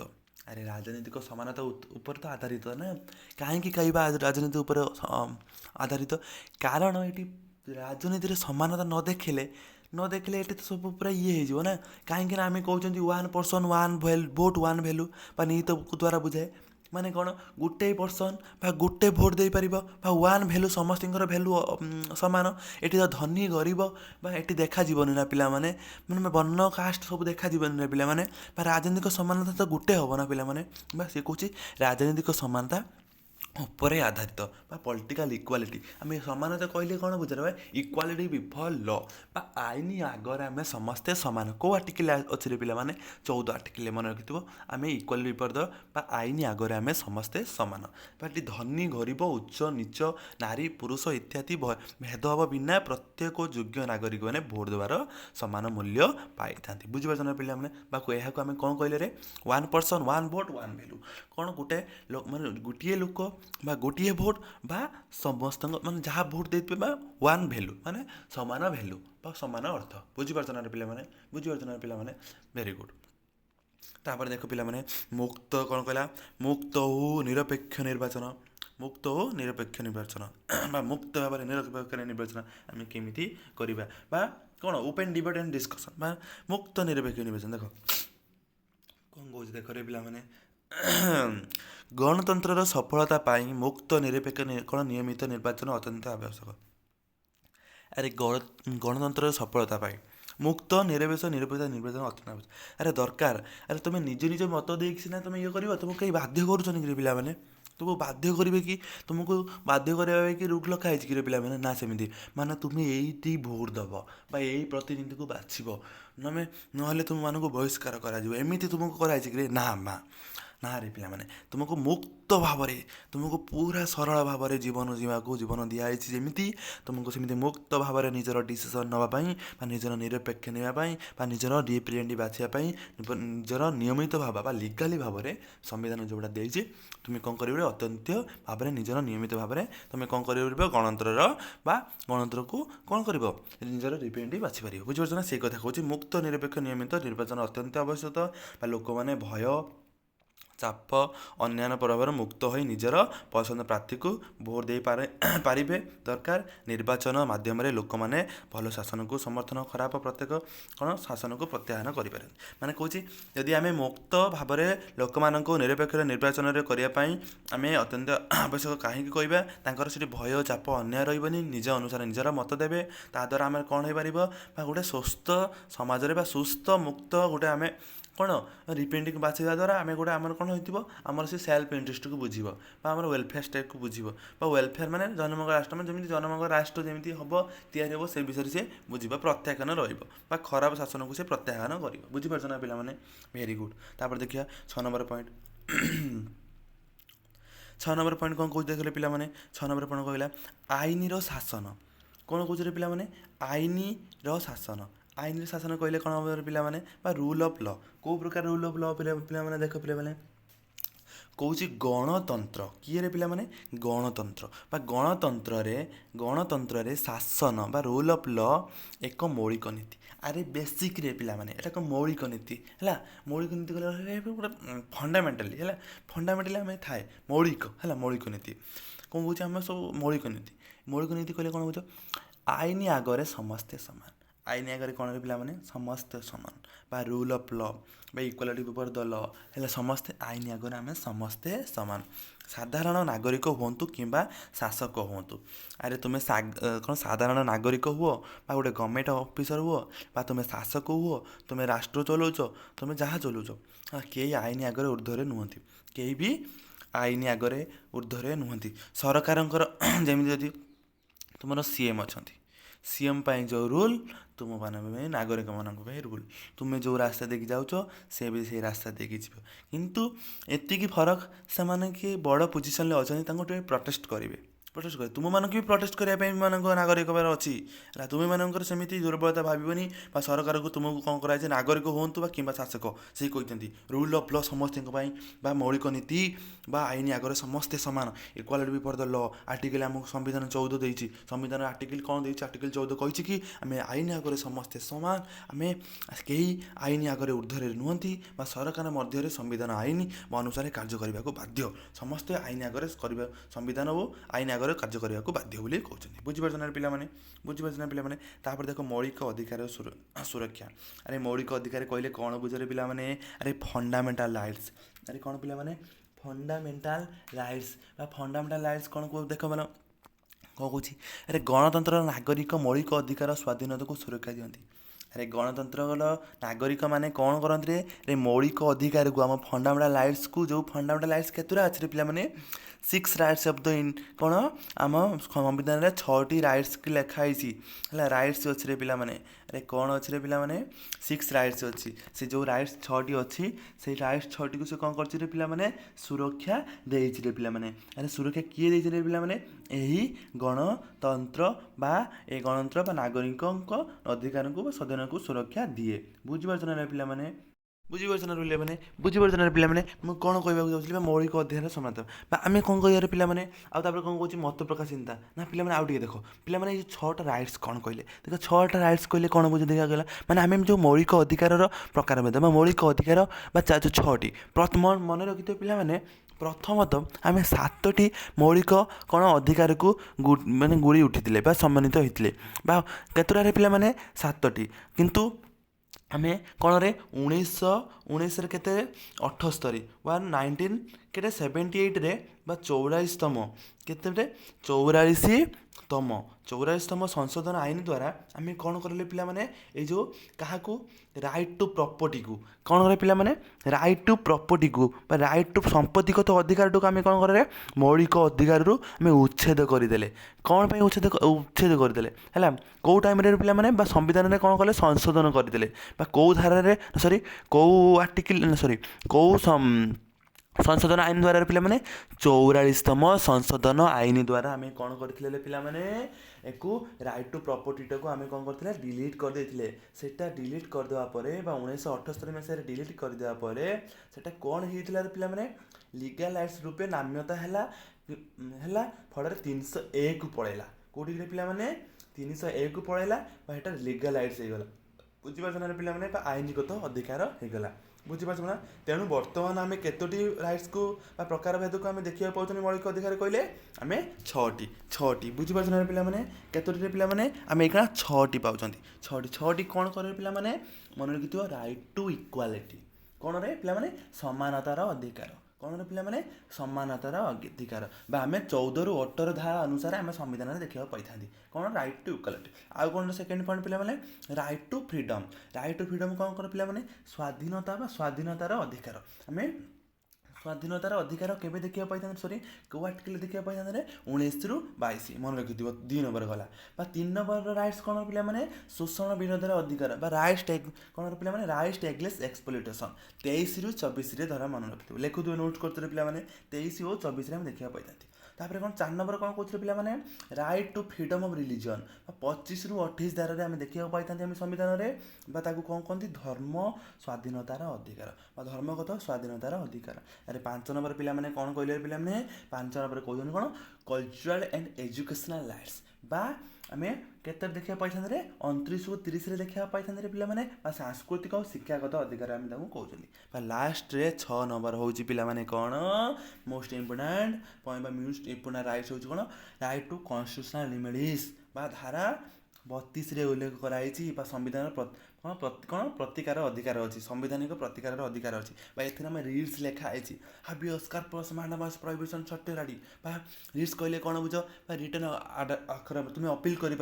ଆରେ ରାଜନୈତିକ ସମାନତା ଉପରେ ତ ଆଧାରିତ ନା। କାହିଁକି କହିବା ରାଜନୀତି ଉପରେ ଆଧାରିତ, କାରଣ ଏଠି ରାଜନୀତିରେ ସମାନତା ନ ଦେଖିଲେ ଏଠି ତ ସବୁ ପୁରା ହେଇଯିବ ନା। କାହିଁକିନା ଆମେ କହୁଛନ୍ତି one person one vote one value, ବା ନୀତ ଦ୍ୱାରା ବୁଝାଏ। ମାନେ କ'ଣ, ଗୋଟେ ପର୍ସନ୍ ବା ଗୋଟେ ଭୋଟ୍ ଦେଇପାରିବ, ବା ୱାନ୍ ଭ୍ୟାଲୁ, ସମସ୍ତଙ୍କର ଭ୍ୟାଲୁ ସମାନ। ଏଠି ତ ଧନୀ ଗରିବ ବା ଏଠି ଦେଖାଯିବନି ନା ପିଲାମାନେ, ମାନେ ବର୍ଣ୍ଣ କାଷ୍ଟ ସବୁ ଦେଖାଯିବନି ନା ପିଲାମାନେ। ବା ରାଜନୈତିକ ସମାନତା ତ ଗୋଟେ ହେବ ନା ପିଲାମାନେ। ବା ସେ କହୁଛି ରାଜନୈତିକ ସମାନତା ଉପରେ ଆଧାରିତ ବା ପଲିଟିକାଲ ଇକ୍ୱାଲିଟି। ଆମେ ସମାନତା କହିଲେ କ'ଣ ବୁଝାଏ? ଇକ୍ୱାଲିଟି ବିଫୋର ଲ ବା ଆଇନ ଆଗରେ ଆମେ ସମସ୍ତେ ସମାନ। କେଉଁ ଆର୍ଟିକିଲ୍ ଅଛି ରେ ପିଲାମାନେ? 14 ଆର୍ଟିକିଲ୍ ମନେ ରଖିଥିବ। ଆମେ ଇକ୍ୱାଲିଟି ବିଫୋର ଦ ବା ଆଇନ ଆଗରେ ଆମେ ସମସ୍ତେ ସମାନ। ବା ଏଠି ଧନୀ ଗରିବ ଉଚ୍ଚ ନିଚ ନାରୀ ପୁରୁଷ ଇତ୍ୟାଦି ଭେଦଭାବ ବିନା ପ୍ରତ୍ୟେକ ଯୋଗ୍ୟ ନାଗରିକମାନେ ଭୋଟ ଦେବାର ସମାନ ମୂଲ୍ୟ ପାଇଥାନ୍ତି। ବୁଝିପାରୁଛ ନା ପିଲାମାନେ? ବା ଏହାକୁ ଆମେ କ'ଣ କହିଲେ ରେ? 1 ପର୍ସନ୍ 1 ଭୋଟ୍ 1 ଭ୍ୟାଲୁ। କ'ଣ ମାନେ ଗୋଟିଏ ଲୋକ ବା ଗୋଟିଏ ଭୋଟ୍ ବା ସମସ୍ତଙ୍କ ମାନେ ଯାହା ଭୋଟ୍ ଦେଇଥିବେ ବା 1 ଭ୍ୟାଲୁ ମାନେ ସମାନ ଭ୍ୟାଲୁ ବା ସମାନ ଅର୍ଥ। ବୁଝିପାରୁଛ ନା ପିଲାମାନେ? ବୁଝିପାରୁଛ ନା ପିଲାମାନେ? Very good. ତାପରେ ଦେଖ ପିଲାମାନେ, ମୁକ୍ତ କ'ଣ କହିଲା? ମୁକ୍ତ ଓ ନିରପେକ୍ଷ ନିର୍ବାଚନ। ମୁକ୍ତ ଓ ନିରପେକ୍ଷ ନିର୍ବାଚନ ବା ମୁକ୍ତ ଭାବରେ ନିରପେକ୍ଷ ନିର୍ବାଚନ ଆମେ କେମିତି କରିବା ବା କ'ଣ ଓପେନ୍ ଡିବେଟ୍ ଆଣ୍ଡ ଡିସ୍କସନ୍ ବା ମୁକ୍ତ ନିରପେକ୍ଷ ନିର୍ବାଚନ। ଦେଖ କ'ଣ କହୁଛି ଦେଖରେ ପିଲାମାନେ, ଗଣତନ୍ତ୍ରର ସଫଳତା ପାଇଁ ମୁକ୍ତ ନିରପେକ୍ଷ କ'ଣ ନିୟମିତ ନିର୍ବାଚନ ଅତ୍ୟନ୍ତ ଆବଶ୍ୟକ। ଆରେ ଗଣତନ୍ତ୍ରର ସଫଳତା ପାଇଁ ମୁକ୍ତ ନିରପେକ୍ଷ ନିର୍ବାଚନ ଅତ୍ୟନ୍ତ ଆବଶ୍ୟକ। ଆରେ ଦରକାର। ଆରେ ତୁମେ ନିଜ ମତ ଦେଇକି ସିନା ତୁମେ ଇଏ କରିବ, ତୁମକୁ କେହି ବାଧ୍ୟ କରୁଛନ୍ତି କି ପିଲାମାନେ? ତୁମକୁ ବାଧ୍ୟ କରିବେ କି? ତୁମକୁ ବାଧ୍ୟ କରିବା ପାଇଁ କି ରୁଲ୍ ରଖା ହେଇଛି କି ପିଲାମାନେ? ନା ସେମିତି ମାନେ ତୁମେ ଏଇଠି ଭୋଟ୍ ଦେବ ବା ଏଇ ପ୍ରତିନିଧିକୁ ବାଛିବ, ନହେଲେ ତୁମମାନଙ୍କୁ ବହିଷ୍କାର କରାଯିବ, ଏମିତି ତୁମକୁ କରାହେଇଛି କି? ନା ରେ ପିଲାମାନେ, ତୁମକୁ ମୁକ୍ତ ଭାବରେ ତୁମକୁ ପୁରା ସରଳ ଭାବରେ ଜୀବନ ଦିଆହେଇଛି। ଯେମିତି ତୁମକୁ ସେମିତି ମୁକ୍ତ ଭାବରେ ନିଜର ଡିସିସନ୍ ନେବା ପାଇଁ ବା ନିଜର ନିରପେକ୍ଷ ନେବା ପାଇଁ ବା ନିଜର ରିପ୍ରେଜେଣ୍ଟେଟିଭ୍ ବାଛିବା ପାଇଁ ନିଜର ନିୟମିତ ଭାବେ ବା ଲିଗାଲି ଭାବରେ ସମ୍ବିଧାନ ଯେଉଁଟା ଦେଇଛି ତୁମେ କ'ଣ କରିବ? ଅତ୍ୟନ୍ତ ଭାବରେ ନିଜର ନିୟମିତ ଭାବରେ ତୁମେ କ'ଣ କରିପାରିବ? ଗଣତନ୍ତ୍ରକୁ କ'ଣ କରିବ? ନିଜର ରିପ୍ରେଜେଣ୍ଟେଟିଭ୍ ବାଛିପାରିବ। ବୁଝିପାରୁଛ ନା? ସେଇ କଥା କହୁଛି, ମୁକ୍ତ ନିରପେକ୍ଷ ନିୟମିତ ନିର୍ବାଚନ ଅତ୍ୟନ୍ତ ଆବଶ୍ୟକ ବା ଲୋକମାନେ ଭୟ ଚାପ ଅନ୍ୟାନ୍ୟ ପ୍ରଭାବରୁ ମୁକ୍ତ ହୋଇ ନିଜର ପସନ୍ଦ ପ୍ରାର୍ଥୀକୁ ଭୋଟ୍ ଦେଇପାରିବେ ଦରକାର। ନିର୍ବାଚନ ମାଧ୍ୟମରେ ଲୋକମାନେ ଭଲ ଶାସନକୁ ସମର୍ଥନ ଖରାପ ପ୍ରତ୍ୟେକ କ'ଣ ଶାସନକୁ ପ୍ରତ୍ୟାଖ୍ୟାନ କରିପାରିବେ। ମାନେ କହୁଛି, ଯଦି ଆମେ ମୁକ୍ତ ଭାବରେ ଲୋକମାନଙ୍କୁ ନିରପେକ୍ଷ ନିର୍ବାଚନରେ କରିବା ପାଇଁ ଆମେ ଅତ୍ୟନ୍ତ ଆବଶ୍ୟକ। କାହିଁକି କହିବା? ତାଙ୍କର ସେଠି ଭୟ ଚାପ ଅନ୍ୟାୟ ରହିବନି, ନିଜ ଅନୁସାରେ ନିଜର ମତ ଦେବେ। ତାଦ୍ୱାରା ଆମେ କ'ଣ ହେଇପାରିବ? ବା ଗୋଟେ ସୁସ୍ଥ ସମାଜରେ ବା ସୁସ୍ଥ ମୁକ୍ତ ଗୋଟେ ଆମେ କ'ଣ ରିପ୍ରେଜେଣ୍ଟେଟିଭ୍ ବାଛିବା ଦ୍ୱାରା ଆମେ ଗୋଟେ ଆମର କ'ଣ ହୋଇଥିବ? ଆମର ସେ ସେଲ୍ଫ ଇଣ୍ଟରେଷ୍ଟକୁ ବୁଝିବ ବା ଆମର ୱେଲଫେୟାର ଷ୍ଟେଟ୍କୁ ବୁଝିବ ବା ୱେଲଫେୟାର ମାନେ ଜନମଙ୍ଗଳ ରାଷ୍ଟ୍ର, ମାନେ ଯେମିତି ଜନମଙ୍ଗଳ ରାଷ୍ଟ୍ର ଯେମିତି ହେବ ତିଆରି ହେବ ସେ ବିଷୟରେ ସେ ବୁଝିବ, ପ୍ରତ୍ୟାଖ୍ୟାନ ରହିବ ବା ଖରାପ ଶାସନକୁ ସେ ପ୍ରତ୍ୟାଖ୍ୟାନ କରିବ। ବୁଝିପାରୁଛ ନା ପିଲାମାନେ? Very good. ତାପରେ ଦେଖିବା 6 ନମ୍ବର ପଏଣ୍ଟ। 6 ନମ୍ବର ପଏଣ୍ଟ କ'ଣ କହୁଛି ଦେଖିଲେ ପିଲାମାନେ? 6 ନମ୍ବର ପଏଣ୍ଟ କହିଲା ଆଇନର ଶାସନ। କ'ଣ କହୁଛି ପିଲାମାନେ? ଆଇନର ଶାସନ। ଆଇନର ଶାସନ କହିଲେ କ'ଣ ହେବ ପିଲାମାନେ? ବା ରୁଲ୍ ଅଫ୍ ଲ। କେଉଁ ପ୍ରକାର ରୁଲ୍ ଅଫ୍ ଲ ପିଲାମାନେ? ଦେଖ ପିଲାମାନେ, କହୁଛି ଗଣତନ୍ତ୍ର। କିଏରେ ପିଲାମାନେ? ଗଣତନ୍ତ୍ର ବା ଗଣତନ୍ତ୍ରରେ ଶାସନ ବା ରୁଲ୍ ଅଫ୍ ଲ ଏକ ମୌଳିକ ନୀତି। ଆରେ ବେସିକ୍ରେ ପିଲାମାନେ ଏଟା ଏକ ମୌଳିକ ନୀତି ହେଲା। ମୌଳିକ ନୀତି କହିଲେ ଗୋଟେ ଫଣ୍ଡାମେଣ୍ଟାଲି ହେଲା, ଫଣ୍ଡାମେଣ୍ଟାଲି ଆମେ ଥାଏ ମୌଳିକ ହେଲା। ମୌଳିକ ନୀତି କ'ଣ କହୁଛି? ଆମେ ସବୁ ମୌଳିକ ନୀତି କହିଲେ କ'ଣ କହୁଛ? ଆଇନ ଆଗରେ ସମସ୍ତେ ସମାନ। ଆଇନ ଆଗରେ କ'ଣ ପିଲାମାନେ? ସମସ୍ତେ ସମାନ ବା ରୁଲ୍ ଅଫ୍ ଲ ବା ଇକ୍ୱାଲିଟି ବିଫୋର ଦ ଲ ହେଲେ ସମସ୍ତେ ଆଇନ ଆଗରେ ଆମେ ସମସ୍ତେ ସମାନ। ସାଧାରଣ ନାଗରିକ ହୁଅନ୍ତୁ କିମ୍ବା ଶାସକ ହୁଅନ୍ତୁ। ଆରେ ତୁମେ କ'ଣ ସାଧାରଣ ନାଗରିକ ହୁଅ ବା ଗୋଟେ ଗଭର୍ଣ୍ଣମେଣ୍ଟ ଅଫିସର ହୁଅ ବା ତୁମେ ଶାସକ ହୁଅ, ତୁମେ ରାଷ୍ଟ୍ର ଚଲାଉଛ, ତୁମେ ଯାହା ଚଲାଉଛ, କେହି ଆଇନ ଆଗରେ ଉର୍ଦ୍ଧ୍ୱରେ ନୁହନ୍ତି। କେହି ବି ଆଇନ ଆଗରେ ଉର୍ଦ୍ଧ୍ୱରେ ନୁହନ୍ତି। ସରକାରଙ୍କର ଯେମିତି ଯଦି ତୁମର ସିଏମ୍ ଅଛନ୍ତି, ସିଏମ୍ ପାଇଁ ଯେଉଁ ରୁଲ୍ ତୁମମାନଙ୍କ ପାଇଁ ନାଗରିକମାନଙ୍କ ପାଇଁ ରୁଲ୍। ତୁମେ ଯେଉଁ ରାସ୍ତା ଦେଇକି ଯାଉଛ ସେ ବି ସେଇ ରାସ୍ତା ଦେଇକି ଯିବ। କିନ୍ତୁ ଏତିକି ଫରକ, ସେମାନେ କି ବଡ଼ ପୋଜିସନ୍ରେ ଅଛନ୍ତି ତାଙ୍କୁ ଟିକେ ପ୍ରୋଟେଷ୍ଟ କରିବେ। ତୁମମାନଙ୍କୁ ବି ପ୍ରୋଟେଷ୍ଟ କରିବା ପାଇଁ ମାନଙ୍କ ନାଗରିକ ଅଛି ହେଲା। ତୁମେମାନଙ୍କର ସେମିତି ଦୁର୍ବଳତା ଭାବିବନି ବା ସରକାରକୁ ତୁମକୁ କ'ଣ କରାଯାଇଛି? ନାଗରିକ ହୁଅନ୍ତୁ ବା କିମ୍ବା ଶାସକ, ସେ କହିଛନ୍ତି ରୁଲ୍ ଅଫ୍ ଲ ସମସ୍ତଙ୍କ ପାଇଁ ବା ମୌଳିକ ନୀତି ବା ଆଇନ ଆଗରେ ସମସ୍ତେ ସମାନ। ଇକ୍ୱାଲିଟି ବିଫୋର ଦ ଲ ଆର୍ଟିକଲ୍ ଆମକୁ ସମ୍ବିଧାନ 14 ଦେଇଛି। ସମ୍ବିଧାନ ଆର୍ଟିକଲ୍ କ'ଣ ଦେଇଛି? ଆର୍ଟିକଲ୍ 14 କହିଛି କି ଆମେ ଆଇନ ଆଗରେ ସମସ୍ତେ ସମାନ। ଆମେ କେହି ଆଇନ ଆଗରେ ଉର୍ଦ୍ଧ୍ୱରେ ନୁହନ୍ତି ବା ସରକାର ମଧ୍ୟରେ ସମ୍ବିଧାନ ଆଇନ ଅନୁସାରେ କାର୍ଯ୍ୟ କରିବାକୁ ବାଧ୍ୟ। ସମସ୍ତେ ଆଇନ ଆଗରେ ସମ୍ବିଧାନ ଓ ଆଇନ ଆଗରେ କାର୍ଯ୍ୟ କରିବାକୁ ବାଧ୍ୟ ବୋଲି କହୁଛନ୍ତି। ବୁଝିପାରୁଛ ନା ପିଲାମାନେ? ତାପରେ ଦେଖ ମୌଳିକ ଅଧିକାର ସୁରକ୍ଷା। ଆରେ ମୌଳିକ ଅଧିକାର କହିଲେ କ'ଣ ବୁଝରେ ପିଲାମାନେ? ଆରେ ଫଣ୍ଡାମେଣ୍ଟାଲ ରାଇଟ୍ସ। ଆରେ କ'ଣ ପିଲାମାନେ? ଫଣ୍ଡାମେଣ୍ଟାଲ ରାଇଟ୍ସ ବା ଫଣ୍ଡାମେଣ୍ଟାଲ ରାଇଟ୍ସ କ'ଣ ଦେଖ ମାନେ କ'ଣ କହୁଛି? ଆରେ ଗଣତନ୍ତ୍ରର ନାଗରିକ ମୌଳିକ ଅଧିକାର ସ୍ୱାଧୀନତାକୁ ସୁରକ୍ଷା ଦିଅନ୍ତି। अरे गणतंत्रर नागरिक मैंने कौन करते रे मौलिक अधिकार को आम फंडामेंटाल राइट्स को जो फंडामेंटाल राइट्स केतुरा अच्छे पे 6 राइट्स ऑफ द कौन आम संविधान में 6टी राइट्स की लिखाई है राइट्स अच्छे पे अरे कौन अच्छे पे 6 राइट्स अच्छी से जो राइट्स 6टी अच्छी से राइट्स 6टी को से कौन कर पे सुरक्षा देइछि पे अरे सुरक्षा किए देइछि पे यही गणतंत्र बा ए गणतंत्र बा नागरिकों अधिकार को स्वाधीन को सुरक्षा दिए बुझीपार ना पे बुझीपार पे बुझीपार पे मुझे कौन कहवाक चाहूँगी मौलिक अधिकार समानता आम कौन कह पे आउे कौन कौन मत प्रकाश चिंता ना पे आउ देख पे 6टा राइट्स कौन कहले देख 6टा राइट्स कहले कौन बुझे देखा गला मैंने आम जो मौलिक अधिकार प्रकार मौलिक अधिकार जो 6टी मन रखिथे पे प्रथमतः आम 7टी मौलिक कौन अधिकार को माने गुड़ी उठी सम्मानित होते केतुरा पे 7टी किंतु आम कौन रे 1919 केते 78 19 केते 78 रे 44तम केते 44तम संशोधन आईन द्वारा आम कौन करें पे ये जो क्या राइट टू प्रॉपर्टी को कौन करे पे राइट टू प्रॉपर्टी को राइट टू संपत्तिगत अधिकार को आम कौन करे मौलिक अधिकार रू आम उच्छेद करदे कौन पे उच्छेद करदे है कौ टाइम पे संविधान में कौन कले संशोधन करदे कौ धारा सॉरी कौ आर्टिकल सॉरी कौ संशोधन आईन द्वारा पे 44तम संशोधन आईन द्वारा आम कौन करते पे एक राइट टू प्रॉपर्टी को आम कौन करते डिलीट करदे सेटा डिलीट करदेवापर 1978 मसीह डिलीट करदेवापर सेटा कौन होता पे लीगल राइट्स रूपे नाम्यता है फल 301 को पड़ेगा कौटी पे 301 को पड़ेगा लीगल राइट्स होगा बुझीपार पे आईनगत अधिकार होगा बुझीपार ना तेणु बर्तमान आम केतोटी राइट्स को प्रकार भेद को आम देखा पाँच मौलिक अधिकार कहले आम 6टी बुझीपार ना पे केतोटी पे आम एक 6टी पाँच 6टी कौन कर पे मन रखी राइट टू इक्वालिटी कौन रे पे समानतार अधिकार कौन पे समानतार अधिकार आम 14 ରୁ 18 धारा अनुसार आम संविधान में देखा पाई था कौन राइट टू इक्वालिटी आउ कौन सेकेंड पॉइंट पे राइट टू फ्रीडम कौन कर पे स्वाधीनता स्वाधीनतार अधिकार आम स्वाधीनतार अधिकार केवे देखा पाई सॉरी कौ आर्टिकल देखा पाई 19 ରୁ 22 मन रखि 2 नंबर गला 3 नंबर राइट्स कौन पे शोषण विरोध अधिकार राइट्स कौन पे राइट्स एग्लेस एक्सप्लोइटेशन 23 ରୁ 24 धरा मन रखिथे लिखुवे नोट करते पे 23 और 24 देखा पाई तापर कौन 4 नंबर कौन कहते पे right to freedom of religion 25 ରୁ 28 धारा आम देखा पाई संविधान में कौन कहते धर्म स्वाधीनतार अधिकार धर्मगत स्वाधीनतार अधिकार अरे 5 नंबर पे कौन कहले पे 5 नंबर कहते कौन कल्चरल एंड एजुकेशनल राइट्स आम केतर देखा पाई 29 ରୁ 30 देखा पाई पे सांस्कृतिक और शिक्षागत अधिकार आम कहते लास्ट रे 6 नंबर हूँ पे कौन most important point most important rights हूँ कौन राइट टू कन्स्टिट्यूशनल रिमेडीज धारा 32 रे उल्लेख कराई संविधान कौन प्रतिकार अधिकार अच्छी संवैधानिक प्रतिकार अधिकार अच्छी ए रिल्स लिखाई हाबी अस्कार प्लस मांडामास प्रोहिबिशन छटेराड़ी रिल्स कहले कौन बुझ रिटर्न आखर तुम्हें अपील कर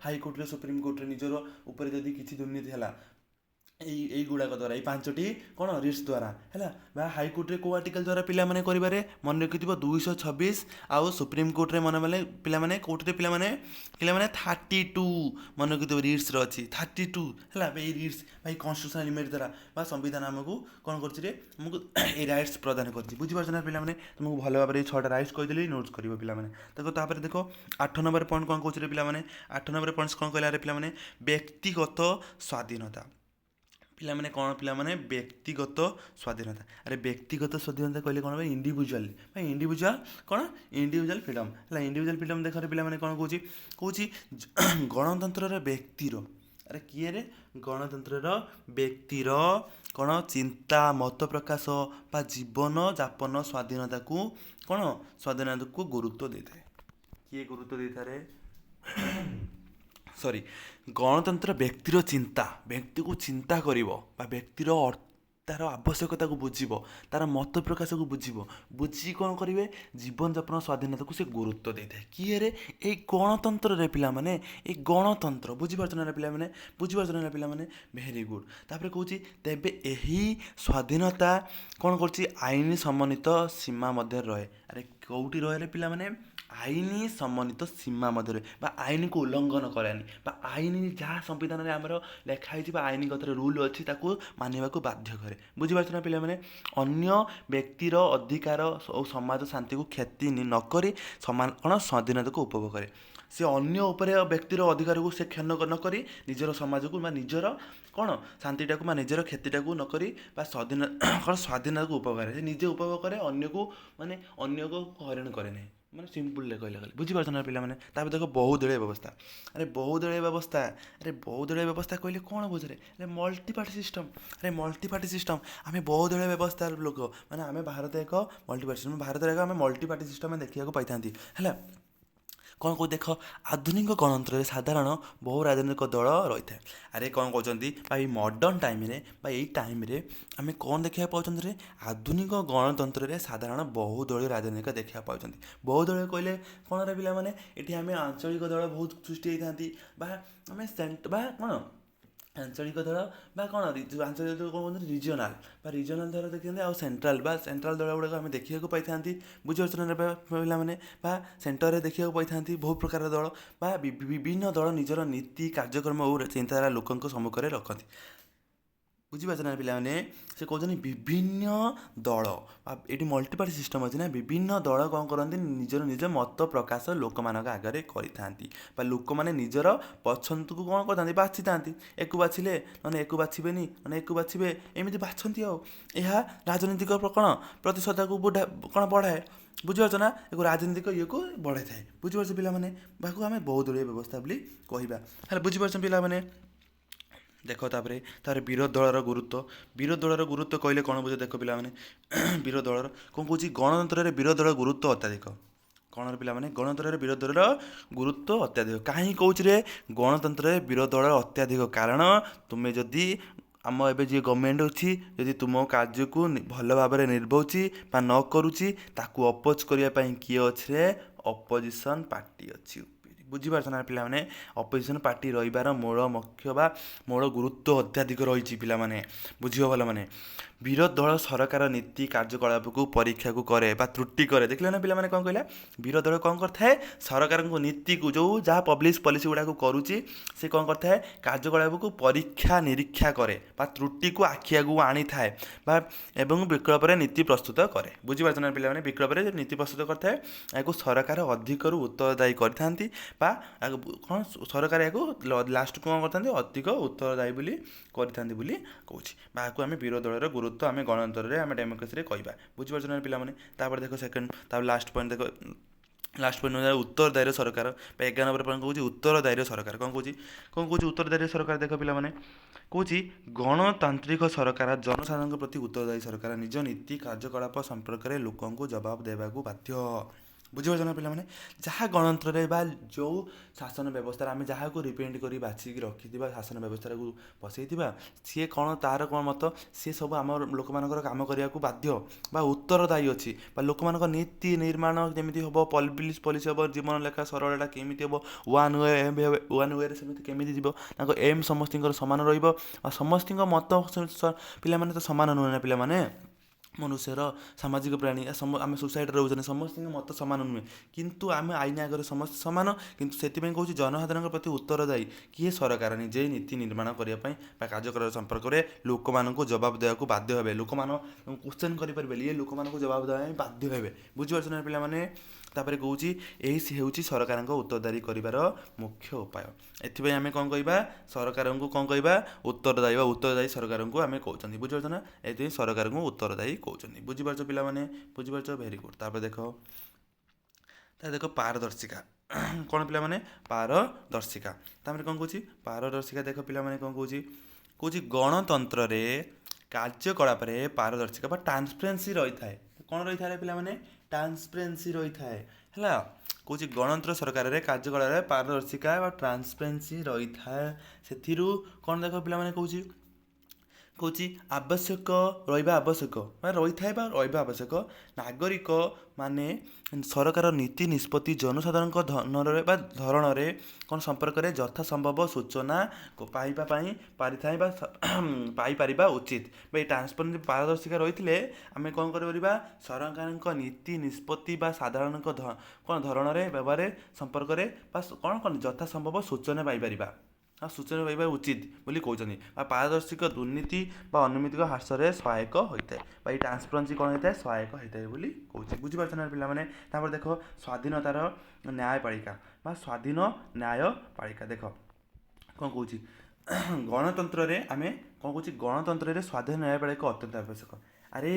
हाईकोर्ट सुप्रीम कोर्ट निजर उपर जदि किसी दुर्नीति है यही गुड़ाक द्वारा ये 5टी कौन रिट्स द्वारा है हाईकोर्ट रे को आर्टिकल द्वारा पिलाने करें मन रखि 226 आउ सुप्रीम कोर्ट रे मन पे कोर्ट पे 32 मन रखि रिट्स अच्छी 32 है रिट्स भाई कन्स्टिट्यूशनल लिमिट द्वारा संविधान आमको कौन करमको ये राइट्स प्रदान कर बुझीपार ना पे तुमको भल भाव 6टा राइट्स कहीदेली नोट्स कर पे देख 8 नंबर पॉइंट कौन कहते पे 8 नंबर पॉइंट्स कौन कहला पे व्यक्तिगत स्वाधीनता पे कौन पे व्यक्तिगत स्वाधीनता अरे व्यक्तिगत स्वाधीनता कहले कौन इंडिविजुअल भाई इंडिविजुअल कौन इंडिविजुअल फ्रीडम है इंडिविजुअल फ्रीडम देख पे कौन कौन गणतंत्र व्यक्तिर अरे किए रे गणतंत्र व्यक्तिर कौन चिंता मत प्रकाश बा जीवन यापन स्वाधीनता को कौन स्वाधीनता को गुरुत्व देता है किए गुरुत्व देता रे सॉरी गणतंत्र व्यक्तिर चिंता व्यक्ति को चिंता करिवो बा व्यक्तिर ତାର ଆବଶ୍ୟକତାକୁ ବୁଝିବ, ତାର ମତ ପ୍ରକାଶକୁ ବୁଝିବ, ବୁଝି କ'ଣ କରିବେ ଜୀବନଯାପନ ସ୍ୱାଧୀନତାକୁ ସେ ଗୁରୁତ୍ୱ ଦେଇଥାଏ। କିଏରେ? ଏଇ ଗଣତନ୍ତ୍ରରେ ପିଲାମାନେ, ଏଇ ଗଣତନ୍ତ୍ର ବୁଝିପାରୁଛ ନା ପିଲାମାନେ, ବୁଝିପାରୁଛ ନା ପିଲାମାନେ, ଭେରି ଗୁଡ୍। ତାପରେ କହୁଛି ତେବେ ଏହି ସ୍ୱାଧୀନତା କ'ଣ କରୁଛି ଆଇନ ସମନ୍ୱିତ ସୀମା ମଧ୍ୟରେ ରହେ। ଆରେ କେଉଁଠି ରହେ ପିଲାମାନେ? ଆଇନ ସମନ୍ୱିତ ସୀମା ମଧ୍ୟରେ, ବା ଆଇନକୁ ଉଲ୍ଲଙ୍ଘନ କରେନି, ବା ଆଇନ ଯାହା ସମ୍ବିଧାନରେ ଆମର ଲେଖା ହେଇଛି ବା ଆଇନଗତ ରୁଲ୍ ଅଛି ତାକୁ ମାନିବାକୁ ବାଧ୍ୟ କରେ। ବୁଝିପାରୁଛ ନା ପିଲାମାନେ? ଅନ୍ୟ ବ୍ୟକ୍ତିର ଅଧିକାର ଓ ସମାଜ ଶାନ୍ତିକୁ କ୍ଷତି ନକରି ସମାନ କ'ଣ ସ୍ୱାଧୀନତାକୁ ଉପଭୋଗ କରେ। ସେ ଅନ୍ୟ ଉପରେ ବ୍ୟକ୍ତିର ଅଧିକାରକୁ ସେ କ୍ଷଣ ନକରି ନିଜର ସମାଜକୁ ବା ନିଜର କ'ଣ ଶାନ୍ତିଟାକୁ ବା ନିଜର କ୍ଷତିଟାକୁ ନକରି ବା ସ୍ୱାଧୀନତାକୁ ଉପଭୋଗ କରେ। ସେ ନିଜେ ଉପଭୋଗ କରେ, ଅନ୍ୟକୁ ହଇରାଣ କରେ ନାହିଁ। ସିମ୍ପୁଲରେ କହିଲେ ବୁଝିପାରୁଛ ନା ପିଲାମାନେ? ତାପରେ ଦେଖ ବହୁଦଳୀୟ ବ୍ୟବସ୍ଥା। ଆରେ ବହୁଦଳୀୟ ବ୍ୟବସ୍ଥା କହିଲେ କ'ଣ ବୁଝରେ? ଆରେ ମଲ୍ଟି ପାର୍ଟି ସିଷ୍ଟମ୍। ଆମେ ବହୁଦଳୀୟ ବ୍ୟବସ୍ଥାର ଲୋକ, ଆମେ ଭାରତ ଏକ ମଲ୍ଟି ପାର୍ଟି ସିଷ୍ଟମ୍, ଭାରତରେ ଆମେ ମଲ୍ଟି ପାର୍ଟି ସିଷ୍ଟମ୍ ଦେଖିବାକୁ ପାଇଥାନ୍ତି ହେଲା। କ'ଣ କହୁ ଦେଖ, ଆଧୁନିକ ଗଣତନ୍ତ୍ରରେ ସାଧାରଣ ବହୁ ରାଜନୈତିକ ଦଳ ରହିଥାଏ। ଆରେ କ'ଣ କହୁଛନ୍ତି ବା ଏଇ ମଡ଼ର୍ଣ୍ଣ ଟାଇମ୍ରେ ବା ଏଇ ଟାଇମ୍ରେ ଆମେ କ'ଣ ଦେଖିବାକୁ ପାଉଛନ୍ତି ରେ? ଆଧୁନିକ ଗଣତନ୍ତ୍ରରେ ସାଧାରଣ ବହୁଦଳୀୟ ରାଜନୈତିକ ଦେଖିବାକୁ ପାଉଛନ୍ତି। ବହୁଦଳୀୟ କହିଲେ କ'ଣରେ ପିଲାମାନେ? ଏଠି ଆମେ ଆଞ୍ଚଳିକ ଦଳ ବହୁତ ସୃଷ୍ଟି ହେଇଥାନ୍ତି, ବା ଆମେ କ'ଣ ଆଞ୍ଚଳିକ ଦଳ ବା କ'ଣ ଆଞ୍ଚଳିକ ଦଳ କ'ଣ କୁହନ୍ତି? ରିଜିଓନାଲ୍ ଦଳ ଦେଖିଥାନ୍ତି, ଆଉ ସେଣ୍ଟ୍ରାଲ୍ ଦଳ ଗୁଡ଼ାକ ଆମେ ଦେଖିବାକୁ ପାଇଥାନ୍ତି। ବୁଝିପାରୁଛ ନା ପିଲାମାନେ? ବା ସେଣ୍ଟରରେ ଦେଖିବାକୁ ପାଇଥାନ୍ତି ବହୁତ ପ୍ରକାର ଦଳ, ବା ବିଭିନ୍ନ ଦଳ ନିଜର ନୀତି କାର୍ଯ୍ୟକ୍ରମ ଓ ଚିନ୍ତାଧାରା ଲୋକଙ୍କ ସମ୍ମୁଖରେ ରଖନ୍ତି। ବୁଝିପାରୁଛ ନା ପିଲାମାନେ? ସେ କହୁଛନ୍ତି ବିଭିନ୍ନ ଦଳ, ଏଠି ମଲ୍ଟିପାର୍ଟି ସିଷ୍ଟମ୍ ଅଛି ନା, ବିଭିନ୍ନ ଦଳ କ'ଣ କରନ୍ତି? ନିଜ ମତ ପ୍ରକାଶ ଲୋକମାନଙ୍କ ଆଗରେ କରିଥାନ୍ତି, ବା ଲୋକମାନେ ନିଜର ପସନ୍ଦକୁ କ'ଣ କରିଥାନ୍ତି? ବାଛିଥାନ୍ତି। ଏକୁ ବାଛିଲେ ମାନେ ଏକୁ ବାଛିବେନି, ଏକୁ ବାଛିବେ, ଏମିତି ବାଛନ୍ତି। ଆଉ ଏହା ରାଜନୈତିକ କ'ଣ ପ୍ରତିଶତକୁ କ'ଣ ବଢ଼ାଏ। ବୁଝିପାରୁଛ ନା? ଏକ ରାଜନୈତିକ ଇଏକୁ ବଢ଼ାଇଥାଏ। ବୁଝିପାରୁଛ ପିଲାମାନେ? ବାକୁ ଆମେ ବହୁଦଳୀୟ ବ୍ୟବସ୍ଥା ବୋଲି କହିବା ହେଲେ। ବୁଝିପାରୁଛ ପିଲାମାନେ? ଦେଖ ତାପରେ ବିରୋଧୀ ଦଳର ଗୁରୁତ୍ୱ କହିଲେ କ'ଣ ବୁଝ? ଦେଖ ପିଲାମାନେ, ବିରୋଧୀ ଦଳର କ'ଣ କହୁଛି? ଗଣତନ୍ତ୍ରରେ ବିରୋଧୀ ଦଳର ଗୁରୁତ୍ୱ ଅତ୍ୟଧିକ। କ'ଣର ପିଲାମାନେ? ଗଣତନ୍ତ୍ରରେ ବିରୋଧୀ ଦଳର ଗୁରୁତ୍ୱ ଅତ୍ୟଧିକ। କାହିଁକି କହୁଛି ରେ ଗଣତନ୍ତ୍ରରେ ବିରୋଧୀ ଦଳର ଅତ୍ୟଧିକ? କାରଣ ତୁମେ ଯଦି ଆମ ଏବେ ଯିଏ ଗଭର୍ଣ୍ଣମେଣ୍ଟ ଅଛି, ଯଦି ତୁମ କାର୍ଯ୍ୟକୁ ଭଲ ଭାବରେ ନିର୍ଭଉଛି ବା ନ କରୁଛି, ତାକୁ ଅପୋଜ କରିବା ପାଇଁ କିଏ ଅଛି ରେ? ଅପୋଜିସନ୍ ପାର୍ଟି ଅଛି। ବୁଝିପାରୁଛ ନା ପିଲାମାନେ? ଅପୋଜିସନ୍ ପାର୍ଟି ରହିବାର ମୁଖ୍ୟ ବା ଗୁରୁତ୍ୱ ଅତ୍ୟଧିକ ରହିଛି ପିଲାମାନେ, ବୁଝିବ ଭଲ। ବିରୋଧୀ ଦଳ ସରକାର ନୀତି କାର୍ଯ୍ୟକଳାପକୁ ପରୀକ୍ଷାକୁ କରେ ବା ତ୍ରୁଟି କରେ। ଦେଖିଲେ ନା ପିଲାମାନେ? କ'ଣ କହିଲା? ବିରୋଧୀ ଦଳ କ'ଣ କରିଥାଏ? ସରକାରଙ୍କ ନୀତିକୁ ଯାହା ପବ୍ଲିକ୍ ପଲିସି ଗୁଡ଼ାକୁ କରୁଛି, ସେ କ'ଣ କରିଥାଏ? କାର୍ଯ୍ୟକଳାପକୁ ପରୀକ୍ଷା ନିରୀକ୍ଷା କରେ ବା ତ୍ରୁଟିକୁ ଆଖି ଆଗକୁ ଆଣିଥାଏ, ଏବଂ ବିକଳ୍ପରେ ନୀତି ପ୍ରସ୍ତୁତ କରେ। ବୁଝିପାରୁଛ ନା ପିଲାମାନେ? ବିକଳ୍ପରେ ନୀତି ପ୍ରସ୍ତୁତ କରିଥାଏ, ଏହାକୁ ସରକାର ଅଧିକରୁ ଉତ୍ତରଦାୟୀ କରିଥାନ୍ତି, ବା କ'ଣ ସରକାର ଏହାକୁ ଲାଷ୍ଟକୁ କ'ଣ କରିଥାନ୍ତି? ଅଧିକ ଉତ୍ତରଦାୟୀ ବୋଲି କରିଥାନ୍ତି ବୋଲି କହୁଛି। ବା ଏହାକୁ ଆମେ ବିରୋଧୀ ଦଳର ଗୁରୁତ୍ୱ ଆମେ ଗଣତନ୍ତ୍ରରେ ଆମେ ଡେମୋକ୍ରେସିରେ କହିବା। ବୁଝିପାରୁଛ ନା ପିଲାମାନେ? ତାପରେ ଦେଖ ଲାଷ୍ଟ ପଏଣ୍ଟ ଦେଖ, ଉତ୍ତରଦାୟୀ ସରକାର ବା 11 ନମ୍ବର ପଏଣ୍ଟ କହୁଛି ଉତ୍ତରଦାୟୀ ସରକାର। କ'ଣ କହୁଛି ଉତ୍ତରଦାୟୀ ସରକାର? ଦେଖ ପିଲାମାନେ, କହୁଛି ଗଣତାନ୍ତ୍ରିକ ସରକାର ଜନସାଧାରଣଙ୍କ ପ୍ରତି ଉତ୍ତରଦାୟୀ ସରକାର, ନିଜ ନୀତି କାର୍ଯ୍ୟକଳାପ ସମ୍ପର୍କରେ ଲୋକଙ୍କୁ ଜବାବ ଦେବାକୁ ବାଧ୍ୟ। ବୁଝିପାରୁଛ ନା ପିଲାମାନେ? ଯାହା ଗଣତନ୍ତ୍ରରେ ବା ଯେଉଁ ଶାସନ ବ୍ୟବସ୍ଥାରେ ଆମେ ଯାହାକୁ ରିପ୍ରେଜେଣ୍ଟ କରି ବାଛିକି ରଖିଥିବା ଶାସନ ବ୍ୟବସ୍ଥାକୁ ବସେଇଥିବା, ସିଏ କ'ଣ ତାର କ'ଣ ମତ, ସିଏ ସବୁ ଆମ ଲୋକମାନଙ୍କର କାମ କରିବାକୁ ବାଧ୍ୟ ବା ଉତ୍ତରଦାୟୀ ଅଛି। ବା ଲୋକମାନଙ୍କ ନୀତି ନିର୍ମାଣ ଯେମିତି ହେବ, ପଲିସି ହେବ, ଜୀବନ ଲେଖା ସରଳଟା କେମିତି ହେବ, ୱାନ୍ ୱେରେ ସେମିତି କେମିତି ଯିବ, ତାଙ୍କ ଏମ୍ ସମସ୍ତଙ୍କର ସମାନ ରହିବ। ଆଉ ସମସ୍ତଙ୍କ ମତ ପିଲାମାନେ ତ ସମାନ ନୁହେଁ ନା ପିଲାମାନେ? ମନୁଷ୍ୟର ସାମାଜିକ ପ୍ରାଣୀ, ଆମେ ସୋସାଇଟିରେ ରହୁଛନ୍ତି, ସମସ୍ତଙ୍କ ମତ ସମାନ ନୁହେଁ, କିନ୍ତୁ ଆମେ ଆଇନ ଆଗରେ ସମସ୍ତେ ସମାନ। କିନ୍ତୁ ସେଥିପାଇଁ କହୁଛି ଜନସାଧାରଣଙ୍କ ପ୍ରତି ଉତ୍ତରଦାୟୀ କିଏ? ସରକାର ନିଜେ ନୀତି ନିର୍ମାଣ କରିବା ପାଇଁ ବା କାର୍ଯ୍ୟକଳାପ ସମ୍ପର୍କରେ ଲୋକମାନଙ୍କୁ ଜବାବ ଦେବାକୁ ବାଧ୍ୟ ହେବେ। ଲୋକମାନେ କ୍ୱେଶ୍ଚନ୍ କରିପାରିବେ, ଇଏ ଲୋକମାନଙ୍କୁ ଜବାବ ଦେବା ପାଇଁ ବାଧ୍ୟ ହେବେ। ବୁଝିପାରୁଛ ନା ପିଲାମାନେ? ତାପରେ କହୁଛି ଏହି ହେଉଛି ସରକାରଙ୍କ ଉତ୍ତରଦାୟୀ କରିବାର ମୁଖ୍ୟ ଉପାୟ। ଏଥିପାଇଁ ଆମେ କ'ଣ କହିବା? ସରକାରଙ୍କୁ କ'ଣ କହିବା? ଉତ୍ତରଦାୟୀ ସରକାରଙ୍କୁ ଆମେ କହୁଛନ୍ତି। ବୁଝିପାରୁଛ ନା? ଏଥିପାଇଁ ସରକାରଙ୍କୁ ଉତ୍ତରଦାୟୀ କହୁଛନ୍ତି। ବୁଝିପାରୁଛ ପିଲାମାନେ? ବୁଝିପାରୁଛ? Very good. ତାପରେ ଦେଖ ପାରଦର୍ଶିକା। କ'ଣ ପିଲାମାନେ? ପାରଦର୍ଶିକା। ତାପରେ କ'ଣ କହୁଛି? ପାରଦର୍ଶିକା ଦେଖ ପିଲାମାନେ କ'ଣ କହୁଛି ଗଣତନ୍ତ୍ରରେ କାର୍ଯ୍ୟକଳାପରେ ପାରଦର୍ଶିକା ବା ଟ୍ରାନ୍ସପରେନ୍ସି ରହିଥାଏ। କ'ଣ ରହିଥାଏ ପିଲାମାନେ? ଟ୍ରାନ୍ସପରେନ୍ସି ରହିଥାଏ ହେଲା। କହୁଛି ଗଣତନ୍ତ୍ର ସରକାରରେ କାର୍ଯ୍ୟକଳାପରେ ପାରଦର୍ଶିକା ବା ଟ୍ରାନ୍ସପରେନ୍ସି ରହିଥାଏ। ସେଥିରୁ କ'ଣ ଦେଖ ପିଲାମାନେ? କହୁଛି ଆବଶ୍ୟକ ରହିବା ଆବଶ୍ୟକ ବା ରହିଥାଏ ବା ରହିବା ଆବଶ୍ୟକ ନାଗରିକ ମାନେ ସରକାର ନୀତି ନିଷ୍ପତ୍ତି ଜନସାଧାରଣଙ୍କ ଧନରେ ବା ଧରଣରେ କ'ଣ ସମ୍ପର୍କରେ ଯଥା ସମ୍ଭବ ସୂଚନା ପାଇବା ପାଇଁ ପାରିଥାଏ ବା ପାଇପାରିବା ଉଚିତ ବା ଏଇ ଟ୍ରାନ୍ସପରେନ୍ସି ପାରଦର୍ଶିକା ରହିଥିଲେ ଆମେ କ'ଣ କରିପାରିବା ସରକାରଙ୍କ ନୀତି ନିଷ୍ପତ୍ତି ବା ସାଧାରଣଙ୍କ କ'ଣ ଧରଣରେ ବ୍ୟବହାର ସମ୍ପର୍କରେ ବା କ'ଣ ଯଥା ସମ୍ଭବ ସୂଚନା ପାଇପାରିବା ଆଉ ସୂଚନା ପାଇବା ଉଚିତ ବୋଲି କହୁଛନ୍ତି ବା ପାରଦର୍ଶିକ ଦୁର୍ନୀତି ବା ଅନୁମିତିକ ହ୍ରାସରେ ସହାୟକ ହୋଇଥାଏ ବା ଏଇ ଟ୍ରାନ୍ସପରେନ୍ସି କ'ଣ ହୋଇଥାଏ ସହାୟକ ହୋଇଥାଏ ବୋଲି କହୁଛି ବୁଝିପାରୁଛ ନା ପିଲାମାନେ। ତାପରେ ଦେଖ ସ୍ୱାଧୀନତାର ନ୍ୟାୟପାଳିକା ବା ସ୍ୱାଧୀନ ନ୍ୟାୟପାଳିକା ଦେଖ କ'ଣ କହୁଛି ଗଣତନ୍ତ୍ରରେ ଆମେ କ'ଣ କହୁଛି ଗଣତନ୍ତ୍ରରେ ସ୍ୱାଧୀନ ନ୍ୟାୟପାଳିକା ଅତ୍ୟନ୍ତ ଆବଶ୍ୟକ। ଆରେ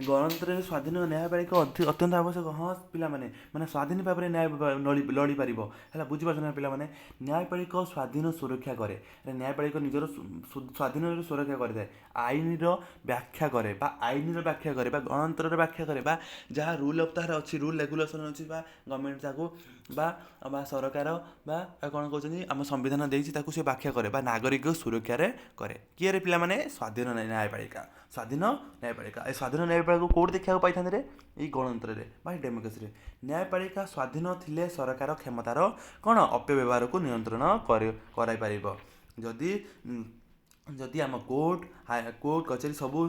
ଗଣତନ୍ତ୍ରରେ ସ୍ୱାଧୀନ ନ୍ୟାୟପାଳିକା ଅତ୍ୟନ୍ତ ଆବଶ୍ୟକ ହଁ ପିଲାମାନେ ମାନେ ସ୍ୱାଧୀନ ଭାବରେ ନ୍ୟାୟ ଲଢ଼ିପାରିବ ହେଲା ବୁଝିପାରୁଛ ନା ପିଲାମାନେ। ନ୍ୟାୟପାଳିକ ସ୍ୱାଧୀନ ସୁରକ୍ଷା କରେ ନ୍ୟାୟପାଳିକ ନିଜର ସ୍ୱାଧୀନରେ ସୁରକ୍ଷା କରିଥାଏ ଆଇନର ବ୍ୟାଖ୍ୟା କରେ ବା ଆଇନର ବ୍ୟାଖ୍ୟା କରେ ବା ଗଣତନ୍ତ୍ରର ବ୍ୟାଖ୍ୟା କରେ ବା ଯାହା ରୁଲ୍ ଅଫ୍ ତାହାର ଅଛି ରୁଲ୍ ରେଗୁଲେସନ୍ ଅଛି ବା ଗଭର୍ଣ୍ଣମେଣ୍ଟ ତାକୁ ବା ସରକାର ବା କ'ଣ କହୁଛନ୍ତି ଆମ ସମ୍ବିଧାନ ଦେଇଛି ତାକୁ ସେ ବ୍ୟାଖ୍ୟା କରେ ବା ନାଗରିକ ସୁରକ୍ଷାରେ କରେ କିଏରେ ପିଲାମାନେ ସ୍ୱାଧୀନ ନ୍ୟାୟପାଳିକା ସ୍ୱାଧୀନ ନ୍ୟାୟପାଳିକା ଏ ସ୍ୱାଧୀନ ନ୍ୟାୟପାଳିକାକୁ କେଉଁଠି ଦେଖିବାକୁ ପାଇଥାନ୍ତି ରେ ଏଇ ଗଣତନ୍ତ୍ରରେ ବା ଡେମୋକ୍ରେସିରେ। ନ୍ୟାୟପାଳିକା ସ୍ୱାଧୀନ ଥିଲେ ସରକାର କ୍ଷମତାର କ'ଣ ଅପବ୍ୟବହାରକୁ ନିୟନ୍ତ୍ରଣ କରାଇପାରିବ। ଯଦି ଆମ କୋର୍ଟ କଚେରୀ ସବୁ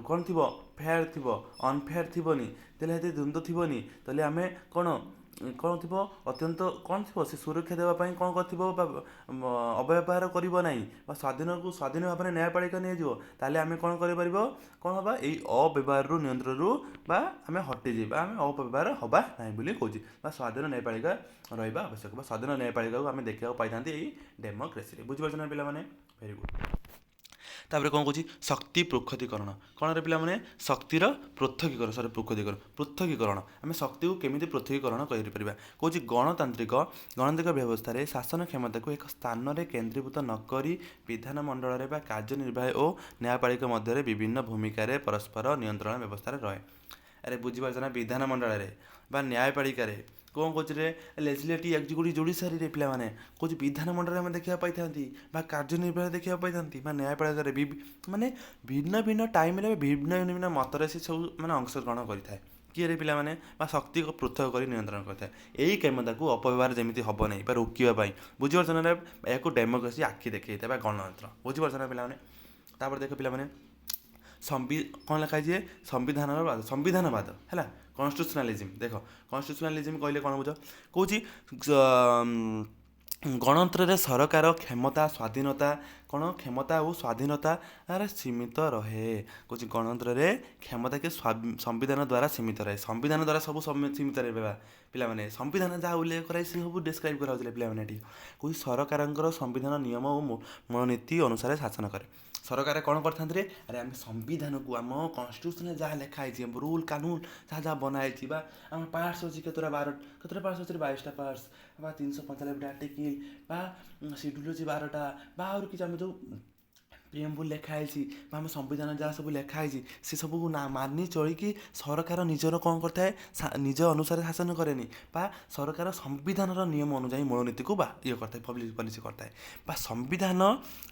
କ'ଣ ଥିବ ଫେୟାର୍ ଥିବ ଅନଫେୟାର୍ ଥିବନି ତାହେଲେ ଏତେ ଦ୍ୱନ୍ଦ୍ୱ ଥିବନି ତାହେଲେ ଆମେ କ'ଣ ଥିବ ଅତ୍ୟନ୍ତ କ'ଣ ଥିବ ସେ ସୁରକ୍ଷା ଦେବା ପାଇଁ କ'ଣ କରିଥିବ ବା ଅପବ୍ୟବହାର କରିବ ନାହିଁ ବା ସ୍ୱାଧୀନ ଭାବରେ ନ୍ୟାୟପାଳିକା ନିଆଯିବ ତାହେଲେ ଆମେ କ'ଣ କରିପାରିବ କ'ଣ ହେବା ଏଇ ଅବ୍ୟବହାରରୁ ନିୟନ୍ତ୍ରଣରୁ ବା ଆମେ ହଟିଯିବା ଆମେ ଅପବ୍ୟବହାର ହେବା ନାହିଁ ବୋଲି କହୁଛି ବା ସ୍ୱାଧୀନ ନ୍ୟାୟପାଳିକା ରହିବା ଆବଶ୍ୟକ ବା ସ୍ୱାଧୀନ ନ୍ୟାୟପାଳିକାକୁ ଆମେ ଦେଖିବାକୁ ପାଇଥାନ୍ତି ଏଇ ଡେମୋକ୍ରେସିରେ ବୁଝିପାରୁଛ ନା ପିଲାମାନେ ଭେରି ଗୁଡ୍। ତାପରେ କ'ଣ କହୁଛି ଶକ୍ତି ପୃଥକୀକରଣ କ'ଣରେ ପିଲାମାନେ ଶକ୍ତିର ପୃଥକୀକରଣ ଆମେ ଶକ୍ତିକୁ କେମିତି ପୃଥକୀକରଣ କରିପାରିବା କହୁଛି ଗଣତାନ୍ତ୍ରିକ ବ୍ୟବସ୍ଥାରେ ଶାସନ କ୍ଷମତାକୁ ଏକ ସ୍ଥାନରେ କେନ୍ଦ୍ରୀଭୂତ ନକରି ବିଧାନମଣ୍ଡଳରେ ବା କାର୍ଯ୍ୟନିର୍ବାହୀ ଓ ନ୍ୟାୟପାଳିକା ମଧ୍ୟରେ ବିଭିନ୍ନ ଭୂମିକାରେ ପରସ୍ପର ନିୟନ୍ତ୍ରଣ ବ୍ୟବସ୍ଥାରେ ରହେ। ଆରେ ବୁଝିପାରୁଛ ନା ବିଧାନମଣ୍ଡଳରେ ବା ନ୍ୟାୟପାଳିକାରେ କ'ଣ କହୁଛି ରେ ଲେଜିସ୍ଲେଟିଭ୍ ଏକ୍ଜିକ୍ୟୁଟିଭ୍ ଜୁଡ଼ିସିଆରୀରେ ପିଲାମାନେ କହୁଛି ବିଧାନମଣ୍ଡଳରେ ଆମେ ଦେଖିବାକୁ ପାଇଥାନ୍ତି ବା କାର୍ଯ୍ୟନିର୍ବାହୀ ଦେଖିବାକୁ ପାଇଥାନ୍ତି ବା ନ୍ୟାୟପାଳିକାରେ ମାନେ ଭିନ୍ନ ଭିନ୍ନ ଟାଇମ୍ରେ ଭିନ୍ନ ମତରେ ସେ ସବୁ ମାନେ ଅଂଶଗ୍ରହଣ କରିଥାଏ କିଏରେ ପିଲାମାନେ ବା ଶକ୍ତିକୁ ପୃଥକ କରି ନିୟନ୍ତ୍ରଣ କରିଥାଏ ଏଇ କ୍ଷମତାକୁ ଅପବ୍ୟବହାର ଯେମିତି ହେବ ନାହିଁ ବା ରୋକିବା ପାଇଁ ବୁଝିପାରୁଛ ନା ଏହାକୁ ଡେମୋକ୍ରେସି ଆଖି ଦେଖେଇଥାଏ ବା ଗଣତନ୍ତ୍ର ବୁଝିପାରୁଛ ନା ପିଲାମାନେ। ତାପରେ ଦେଖ ପିଲାମାନେ କ'ଣ ଲେଖା ହେଇଛି ସମ୍ବିଧାନବାଦ ହେଲା କନଷ୍ଟିଟ୍ୟୁସନାଲିଜିମ୍ ଦେଖ କନଷ୍ଟିଟ୍ୟୁସନାଲିଜିମ୍ କହିଲେ କ'ଣ ବୁଝ କହୁଛି ଗଣତନ୍ତ୍ରରେ ସରକାର କ୍ଷମତା ଓ ସ୍ୱାଧୀନତାରେ ସୀମିତ ରହେ କହୁଛି ଗଣତନ୍ତ୍ରରେ କ୍ଷମତା କି ସମ୍ବିଧାନ ଦ୍ୱାରା ସୀମିତ ରହେ ସମ୍ବିଧାନ ଦ୍ୱାରା ସବୁ ସୀମିତ ରହିବା ପିଲାମାନେ ସମ୍ବିଧାନ ଯାହା ଉଲ୍ଲେଖ କରାଇ ସେ ସବୁ ଡେସ୍କ୍ରାଇବ୍ କରାଯାଉଥିଲେ ପିଲାମାନେ ଏଠି କହୁଛି ସରକାରଙ୍କର ସମ୍ବିଧାନ ନିୟମ ଓ ମନୋନୀତି ଅନୁସାରେ ଶାସନ କରେ। ସରକାର କ'ଣ କରିଥାନ୍ତି ରେ ଆରେ ଆମେ ସମ୍ବିଧାନକୁ ଆମ କନଷ୍ଟିଟ୍ୟୁସନରେ ଯାହା ଲେଖା ହେଇଛି ଆମ ରୁଲ୍ କାନୁନ ଯାହା ବନା ହେଇଛି ବା ଆମ ପାର୍ଟସ୍ ଅଛି କେତେଟା ପାର୍ଟସ୍ ଅଛି 22ଟା ପାର୍ଟସ୍ ବା 395ଟା ଆର୍ଟିକିଲ୍ ବା ସିଡ୍ୟୁଲ୍ ଅଛି 12ଟା ବା ଆହୁରି କିଛି ଆମେ ଯେଉଁ ପ୍ରିଏମ୍ବୁଲ୍ ଲେଖା ହେଇଛି ବା ଆମ ସମ୍ବିଧାନ ଯାହା ସବୁ ଲେଖା ହେଇଛି ସେ ସବୁକୁ ମାନି ଚଳିକି ସରକାର ନିଜର କ'ଣ କରିଥାଏ ନିଜ ଅନୁସାରେ ଶାସନ କରେନି ବା ସରକାର ସମ୍ବିଧାନର ନିୟମ ଅନୁଯାୟୀ ମୂଳନୀତିକୁ ବା କରିଥାଏ ପଲିସି କରିଥାଏ ବା ସମ୍ବିଧାନ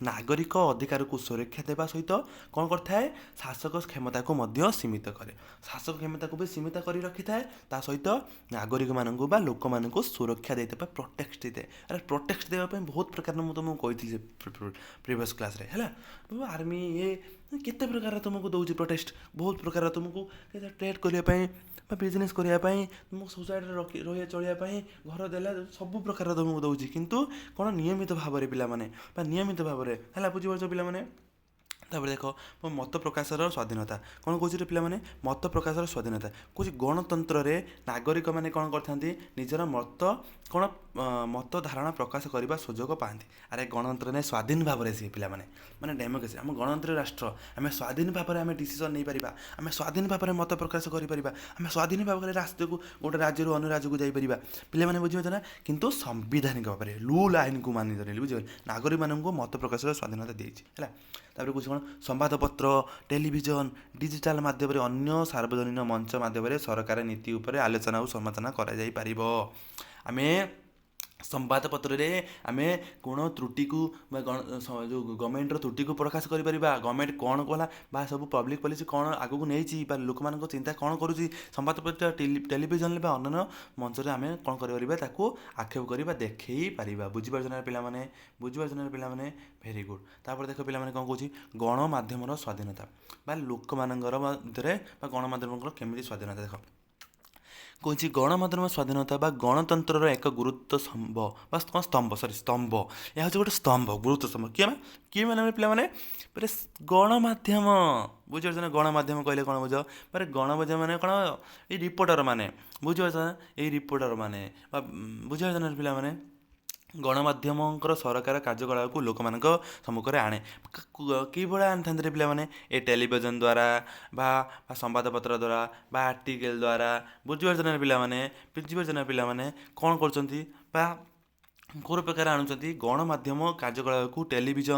ନାଗରିକ ଅଧିକାରକୁ ସୁରକ୍ଷା ଦେବା ସହିତ କ'ଣ କରିଥାଏ ଶାସକ କ୍ଷମତାକୁ ମଧ୍ୟ ସୀମିତ କରେ ଶାସକ କ୍ଷମତାକୁ ବି ସୀମିତ କରି ରଖିଥାଏ ତା ସହିତ ନାଗରିକମାନଙ୍କୁ ବା ଲୋକମାନଙ୍କୁ ସୁରକ୍ଷା ଦେଇଥାଏ ବା ପ୍ରୋଟେକ୍ଟ ଦେଇଥାଏ। ଆରେ ପ୍ରୋଟେକ୍ଟ ଦେବା ପାଇଁ ବହୁତ ପ୍ରକାର ମୁଁ ତୁମକୁ କହିଥିଲି ପ୍ରିଭିୟସ୍ କ୍ଲାସ୍ରେ ହେଲା ଆର୍ମି କେତେ ପ୍ରକାର ତୁମକୁ ଦେଉଛି ପ୍ରୋଟେକ୍ଟ ବହୁତ ପ୍ରକାର ତୁମକୁ ଟ୍ରେଡ୍ କରିବା ପାଇଁ ବା ବିଜନେସ୍ କରିବା ପାଇଁ ତୁମକୁ ସୋସାଇଟିରେ ଚଳିବା ପାଇଁ ଘର ଦେଲା ସବୁ ପ୍ରକାର ତୁମକୁ ଦେଉଛି କିନ୍ତୁ କ'ଣ ନିୟମିତ ଭାବରେ ପିଲାମାନେ ବା ନିୟମିତ ଭାବରେ ହେଲା ବୁଝିପାରୁଛ ପିଲାମାନେ। ତାପରେ ଦେଖ ମତ ପ୍ରକାଶର ସ୍ୱାଧୀନତା କ'ଣ କହୁଛି ପିଲାମାନେ ମତ ପ୍ରକାଶର ସ୍ୱାଧୀନତା କହୁଛି ଗଣତନ୍ତ୍ରରେ ନାଗରିକମାନେ କ'ଣ କରିଥାନ୍ତି ନିଜର ମତ ଧାରଣା ପ୍ରକାଶ କରିବା ସୁଯୋଗ ପାଆନ୍ତି। ଆରେ ଗଣତନ୍ତ୍ରରେ ସ୍ୱାଧୀନ ଭାବରେ ସିଏ ପିଲାମାନେ ମାନେ ଡେମୋକ୍ରେସି ଆମ ଗଣତନ୍ତ୍ର ରାଷ୍ଟ୍ର ଆମେ ସ୍ୱାଧୀନ ଭାବରେ ଆମେ ଡିସିସନ୍ ନେଇପାରିବା ଆମେ ସ୍ୱାଧୀନ ଭାବରେ ମତ ପ୍ରକାଶ କରିପାରିବା ଆମେ ସ୍ୱାଧୀନ ଭାବରେ ରାଷ୍ଟ୍ରକୁ ଗୋଟେ ରାଜ୍ୟରୁ ଅନ୍ୟ ରାଜ୍ୟକୁ ଯାଇପାରିବା ପିଲାମାନେ ବୁଝିପାରୁଛ ନା କିନ୍ତୁ ସାମ୍ବିଧାନିକ ଭାବରେ ରୁଲ୍ ଆଇନକୁ ମାନି ଧରିଲେ ବୁଝିପାରିଲେ ନାଗରିକମାନଙ୍କୁ ମତ ପ୍ରକାଶର ସ୍ୱାଧୀନତା ଦେଇଛି ହେଲା। ତାପରେ କହୁଛି କ'ଣ ସମ୍ବାଦପତ୍ର ଟେଲିଭିଜନ ଡିଜିଟାଲ ମାଧ୍ୟମରେ ଅନ୍ୟ ସାର୍ବଜନୀନ ମଞ୍ଚ ମାଧ୍ୟମରେ ସରକାର ନୀତି ଉପରେ ଆଲୋଚନା ଓ ସମାଲୋଚନା କରାଯାଇପାରିବ। ଆମେ ସମ୍ବାଦପତ୍ରରେ ଆମେ କ'ଣ ତ୍ରୁଟିକୁ ବା ଯେଉଁ ଗଭର୍ଣ୍ଣମେଣ୍ଟର ତ୍ରୁଟିକୁ ପ୍ରକାଶ କରିପାରିବା, ଗଭର୍ଣ୍ଣମେଣ୍ଟ କ'ଣ କଲା ବା ସବୁ ପବ୍ଲିକ୍ ପଲିସି କ'ଣ ଆଗକୁ ନେଇଛି ବା ଲୋକମାନଙ୍କ ଚିନ୍ତା କ'ଣ କରୁଛି, ସମ୍ବାଦପତ୍ର ଟେଲିଭିଜନରେ ବା ଅନ୍ୟାନ୍ୟ ମଞ୍ଚରେ ଆମେ କ'ଣ କରିପାରିବା, ତାକୁ ଆକ୍ଷେପ କରିବା, ଦେଖେଇ ପାରିବା। ବୁଝିପାରୁଛ ନା ପିଲାମାନେ? ବୁଝିପାରୁଛ ନା ପିଲାମାନେ? Very good. ତାପରେ ଦେଖ ପିଲାମାନେ କ'ଣ କହୁଛି, ଗଣମାଧ୍ୟମର ସ୍ୱାଧୀନତା ବା ଲୋକମାନଙ୍କର ମଧ୍ୟରେ ବା ଗଣମାଧ୍ୟମଙ୍କର କେମିତି ସ୍ୱାଧୀନତା। ଦେଖ କହୁଛି ଗଣମାଧ୍ୟମ ସ୍ୱାଧୀନତା ବା ଗଣତନ୍ତ୍ରର ଏକ ଗୁରୁତ୍ୱ ସ୍ତମ୍ଭ ବା ସ୍ତମ୍ଭ, ଏହା ହେଉଛି ଗୋଟେ ସ୍ତମ୍ଭ, ଗୁରୁତ୍ୱ ସ୍ତମ୍ଭ। କିଏ ମାନେ ପିଲାମାନେ? ଗଣମାଧ୍ୟମ। ବୁଝିପାରୁଛ ନା? ଗଣମାଧ୍ୟମ କହିଲେ କ'ଣ ବୁଝ? ମାନେ ଗଣମାଧ୍ୟମ ମାନେ କ'ଣ? ଏଇ ରିପୋର୍ଟର ମାନେ। ବୁଝିପାରୁଛ ନା? ଏଇ ରିପୋର୍ଟର ମାନେ ବା ବୁଝିପାରୁଛ ନା ପିଲାମାନେ? ଗଣମାଧ୍ୟମଙ୍କର ସରକାର କାର୍ଯ୍ୟକଳାପକୁ ଲୋକମାନଙ୍କ ସମ୍ମୁଖରେ ଆଣେ। କିଭଳି ଆଣିଥାନ୍ତି ପିଲାମାନେ? ଏ ଟେଲିଭିଜନ ଦ୍ୱାରା ବା ସମ୍ବାଦପତ୍ର ଦ୍ୱାରା ବା ଆର୍ଟିକେଲ ଦ୍ୱାରା। ବୁଝିପାରୁଛ ନା ପିଲାମାନେ? ବୁଝିପାରୁଛ ନା ପିଲାମାନେ? କ'ଣ କରୁଛନ୍ତି ବା କେଉଁ ପ୍ରକାର ଆଣୁଛନ୍ତି? ଗଣମାଧ୍ୟମ କାର୍ଯ୍ୟକଳାପକୁ ଟେଲିଭିଜନ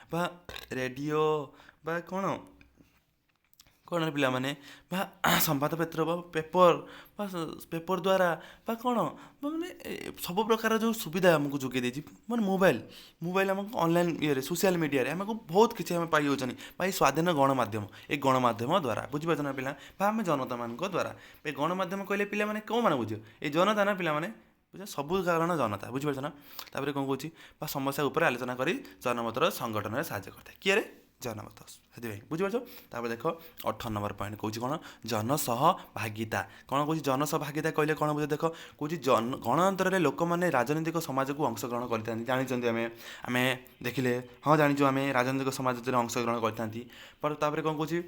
ବା ରେଡ଼ିଓ ବା କ'ଣ ପିଲାମାନେ ବା ସମ୍ବାଦପତ୍ର ବା ପେପର ଦ୍ୱାରା ବା କ'ଣ ମାନେ ସବୁ ପ୍ରକାର ଯେଉଁ ସୁବିଧା ଆମକୁ ଯୋଗାଇ ଦେଇଛି, ମାନେ ମୋବାଇଲ ଆମକୁ ଅନଲାଇନ୍ ଇଏରେ ସୋସିଆଲ ମିଡ଼ିଆରେ ଆମକୁ ବହୁତ କିଛି ଆମେ ପାଇଯାଉଛନ୍ତି ବା ଏଇ ସ୍ୱାଧୀନ ଗଣମାଧ୍ୟମ, ଏ ଗଣମାଧ୍ୟମ ଦ୍ୱାରା। ବୁଝିପାରୁଛ ନା ପିଲା? ବା ଆମେ ଜନତାମାନଙ୍କ ଦ୍ୱାରା। ଏ ଗଣମାଧ୍ୟମ କହିଲେ ପିଲାମାନେ କେଉଁମାନେ ବୁଝିବ? ଏ ଜନତା ନା ପିଲାମାନେ? ବୁଝ ସବୁ କାରଣ ଜନତା। ବୁଝିପାରୁଛ ନା? ତାପରେ କ'ଣ କହୁଛି, ବା ସମସ୍ୟା ଉପରେ ଆଲୋଚନା କରି ଜନମତର ସଂଗଠନରେ ସାହାଯ୍ୟ କରିଥାଏ। କିଏରେ? ଜନମତ। ସେଥିପାଇଁ ବୁଝିପାରୁଛ? ତାପରେ ଦେଖ 18 ନମ୍ବର ପଏଣ୍ଟ କହୁଛି କ'ଣ? ଜନସହଭାଗିତା। କ'ଣ କହୁଛି? ଜନସହଭାଗିତା କହିଲେ କ'ଣ ବୁଝ? ଦେଖ କହୁଛି ଗଣତନ୍ତ୍ରରେ ଲୋକମାନେ ରାଜନୈତିକ ସମାଜକୁ ଅଂଶଗ୍ରହଣ କରିଥାନ୍ତି। ଜାଣିଛନ୍ତି ଆମେ ଦେଖିଲେ, ହଁ ଜାଣିଛୁ, ଆମେ ରାଜନୈତିକ ସମାଜରେ ଅଂଶଗ୍ରହଣ କରିଥାନ୍ତି। ତାପରେ କ'ଣ କହୁଛି?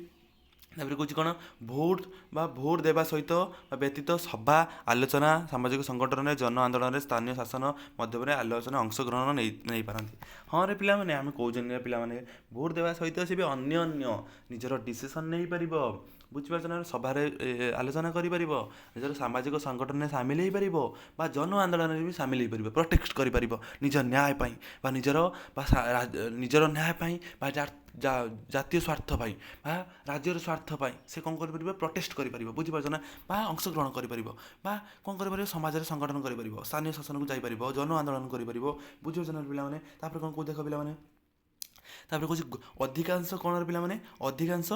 ତାପରେ କହୁଛି କ'ଣ? ଭୋଟ ଦେବା ସହିତ ବ୍ୟତୀତ ସଭା ଆଲୋଚନା, ସାମାଜିକ ସଂଗଠନରେ, ଜନ ଆନ୍ଦୋଳନରେ, ସ୍ଥାନୀୟ ଶାସନ ମଧ୍ୟରେ ଆଲୋଚନା ଅଂଶଗ୍ରହଣ ନେଇପାରନ୍ତି। ହଁ ରେ ପିଲାମାନେ, ଆମେ କହୁଛନ୍ତି ପିଲାମାନେ ଭୋଟ ଦେବା ସହିତ ସେ ବି ଅନ୍ୟ ନିଜର ଡିସିସନ୍ ନେଇପାରିବ। ବୁଝିପାରୁଛ ନା? ସଭାରେ ଆଲୋଚନା କରିପାରିବ, ନିଜର ସାମାଜିକ ସଂଗଠନରେ ସାମିଲ ହୋଇପାରିବ ବା ଜନ ଆନ୍ଦୋଳନରେ ବି ସାମିଲ ହୋଇପାରିବ, ପ୍ରୋଟେକ୍ଟ କରିପାରିବ ନିଜ ନ୍ୟାୟ ପାଇଁ ବା ନିଜର ନ୍ୟାୟ ପାଇଁ ବା ଜାତୀୟ ସ୍ୱାର୍ଥ ପାଇଁ ବା ରାଜ୍ୟର ସ୍ୱାର୍ଥ ପାଇଁ ସେ କ'ଣ କରିପାରିବ? ପ୍ରୋଟେଷ୍ଟ କରିପାରିବ। ବୁଝିପାରୁଛ ନା? ବା ଅଂଶଗ୍ରହଣ କରିପାରିବ ବା କ'ଣ କରିପାରିବ? ସମାଜରେ ସଂଗଠନ କରିପାରିବ, ସ୍ଥାନୀୟ ଶାସନକୁ ଯାଇପାରିବ, ଜନ ଆନ୍ଦୋଳନ କରିପାରିବ। ବୁଝିପାରୁଛ ନା ପିଲାମାନେ? ତାପରେ କ'ଣ କହୁ ଦେଖ ପିଲାମାନେ? ତାପରେ କହୁଛି ଅଧିକାଂଶ କ'ଣ ପିଲାମାନେ? ଅଧିକାଂଶ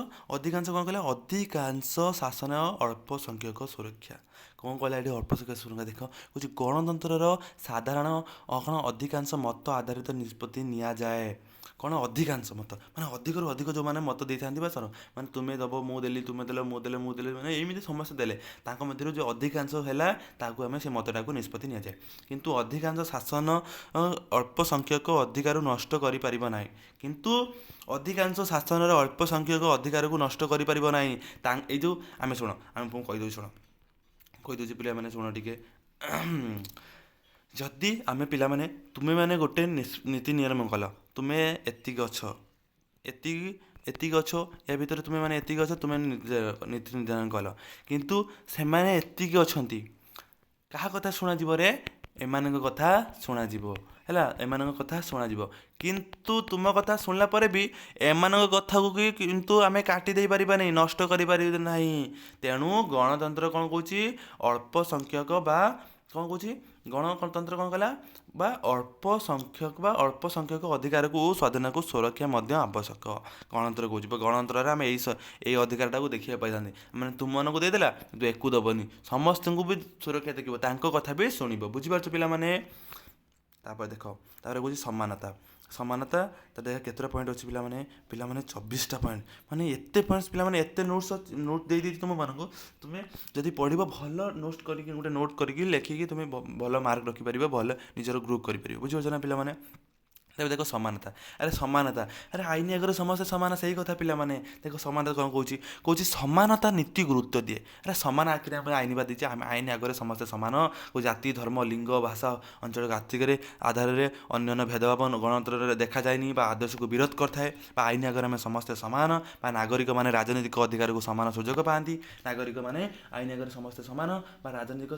କ'ଣ କହିଲେ? ଅଧିକାଂଶ ଶାସନ, ଅଳ୍ପ ସଂଖ୍ୟକ ସୁରକ୍ଷା। କ'ଣ କହିଲା ଏଠି? ଅଳ୍ପ ସଂଖ୍ୟକ ସୁରକ୍ଷା। ଦେଖ କହୁଛି ଗଣତନ୍ତ୍ରର ସାଧାରଣ କ'ଣ ଅଧିକାଂଶ ମତ ଆଧାରିତ ନିଷ୍ପତ୍ତି ନିଆଯାଏ। କ'ଣ? ଅଧିକାଂଶ ମତ ମାନେ ଅଧିକରୁ ଅଧିକ ଯେଉଁମାନେ ମତ ଦେଇଥାନ୍ତି ବା ମାନେ ତୁମେ ଦେବ, ମୁଁ ଦେଲି, ତୁମେ ଦେଲ, ମୁଁ ଦେଲି, ମାନେ ଏମିତି ସମସ୍ତେ ଦେଲେ, ତାଙ୍କ ମଧ୍ୟରୁ ଯେଉଁ ଅଧିକାଂଶ ହେଲା ତାକୁ ଆମେ ସେ ମତଟାକୁ ନିଷ୍ପତ୍ତି ନିଆଯାଏ। କିନ୍ତୁ ଅଧିକାଂଶ ଶାସନ ଅଳ୍ପ ସଂଖ୍ୟକ ଅଧିକାରକୁ ନଷ୍ଟ କରିପାରିବ ନାହିଁ। କିନ୍ତୁ ଅଧିକାଂଶ ଶାସନର ଅଳ୍ପ ସଂଖ୍ୟକ ଅଧିକାରକୁ ନଷ୍ଟ କରିପାରିବ ନାହିଁ। ଏଇ ଯେଉଁ ଆମେ ଆମେ କହିଦେଉଛି ପିଲାମାନେ, ଶୁଣ ଟିକେ। ଯଦି ଆମେ ପିଲାମାନେ ତୁମେମାନେ ଗୋଟେ ନୀତି ନିୟମ କଲ, ତୁମେ ଏତିକି ଅଛ, ଏ ଭିତରେ ତୁମେମାନେ ଏତିକି ଅଛ, ତୁମେ ନୀତି ନିର୍ଦ୍ଧାରଣ କଲ, କିନ୍ତୁ ସେମାନେ ଏତିକି ଅଛନ୍ତି। କାହା କଥା ଶୁଣାଯିବ ରେ? ଏମାନଙ୍କ କଥା ଶୁଣାଯିବ ହେଲା, ଏମାନଙ୍କ କଥା ଶୁଣାଯିବ। କିନ୍ତୁ ତୁମ କଥା ଶୁଣିଲା ପରେ ବି ଏମାନଙ୍କ କଥାକୁ କିନ୍ତୁ ଆମେ କାଟି ଦେଇପାରିବା ନାହିଁ, ନଷ୍ଟ କରିପାରିବା ନାହିଁ। ତେଣୁ ଗଣତନ୍ତ୍ର କ'ଣ କହୁଛି? ଅଳ୍ପ ସଂଖ୍ୟକ ବା କ'ଣ କହୁଛି? ଗଣତନ୍ତ୍ର କ'ଣ କଲା? ବା ଅଳ୍ପ ସଂଖ୍ୟକ ଅଧିକାରକୁ ସ୍ୱାଧୀନକୁ ସୁରକ୍ଷା ମଧ୍ୟ ଆବଶ୍ୟକ। ଗଣତନ୍ତ୍ର କହୁଛି ଗଣତନ୍ତ୍ରରେ ଆମେ ଏଇ ଅଧିକାରଟାକୁ ଦେଖିବାକୁ ପାଇଥାନ୍ତି। ମାନେ ତୁମମାନଙ୍କୁ ଦେଇଦେଲା କିନ୍ତୁ ଏକୁ ଦେବନି, ସମସ୍ତଙ୍କୁ ବି ସୁରକ୍ଷା ଦେଖିବ, ତାଙ୍କ କଥା ବି ଶୁଣିବ। ବୁଝିପାରୁଛ ପିଲାମାନେ? ତାପରେ ଦେଖ, ତାପରେ କହୁଛି ସମାନତା। ତା ଦେଖ କେତେଟା ପଏଣ୍ଟ ଅଛି ପିଲାମାନେ? 24ଟା ପଏଣ୍ଟ। ମାନେ ଏତେ ପଏଣ୍ଟ ପିଲାମାନେ, ଏତେ ନୋଟ୍ ଦେଇଛି ତୁମମାନଙ୍କୁ। ତୁମେ ଯଦି ପଢ଼ିବ, ଭଲ ନୋଟ୍ କରିକି ଲେଖିକି ତୁମେ ଭଲ ମାର୍କ ରଖିପାରିବ, ଭଲ ନିଜର ଗ୍ରୁପ୍ କରିପାରିବ। ବୁଝିପାରୁଛ ନା ପିଲାମାନେ? ତେବେ ଦେଖ ସମାନତା। ଆରେ ଆଇନ ଆଗରେ ସମସ୍ତେ ସମାନ, ସେଇ କଥା ପିଲାମାନେ। ଦେଖ ସମାନତା କ'ଣ କହୁଛି? ସମାନତା ନୀତି ଗୁରୁତ୍ୱ ଦିଏ। ଆରେ ସମାନ ଆଖିରେ ଆମେ ଆଇନ ବା ଦେଇଛେ, ଆମେ ଆଇନ ଆଗରେ ସମସ୍ତେ ସମାନ। ଜାତି, ଧର୍ମ, ଲିଙ୍ଗ, ଭାଷା, ଅଞ୍ଚଳ ଆଧାରରେ ଅନ୍ୟାନ୍ୟ ଭେଦଭାବ ଗଣତନ୍ତ୍ରରେ ଦେଖାଯାଏନି ବା ଆଦର୍ଶକୁ ବିରୋଧ କରିଥାଏ। ବା ଆଇନ ଆଗରେ ଆମେ ସମସ୍ତେ ସମାନ ବା ନାଗରିକମାନେ ରାଜନୈତିକ ଅଧିକାରକୁ ସମାନ ସୁଯୋଗ ପାଆନ୍ତି। ନାଗରିକମାନେ ଆଇନ ଆଗରେ ସମସ୍ତେ ସମାନ ବା ରାଜନୈତିକ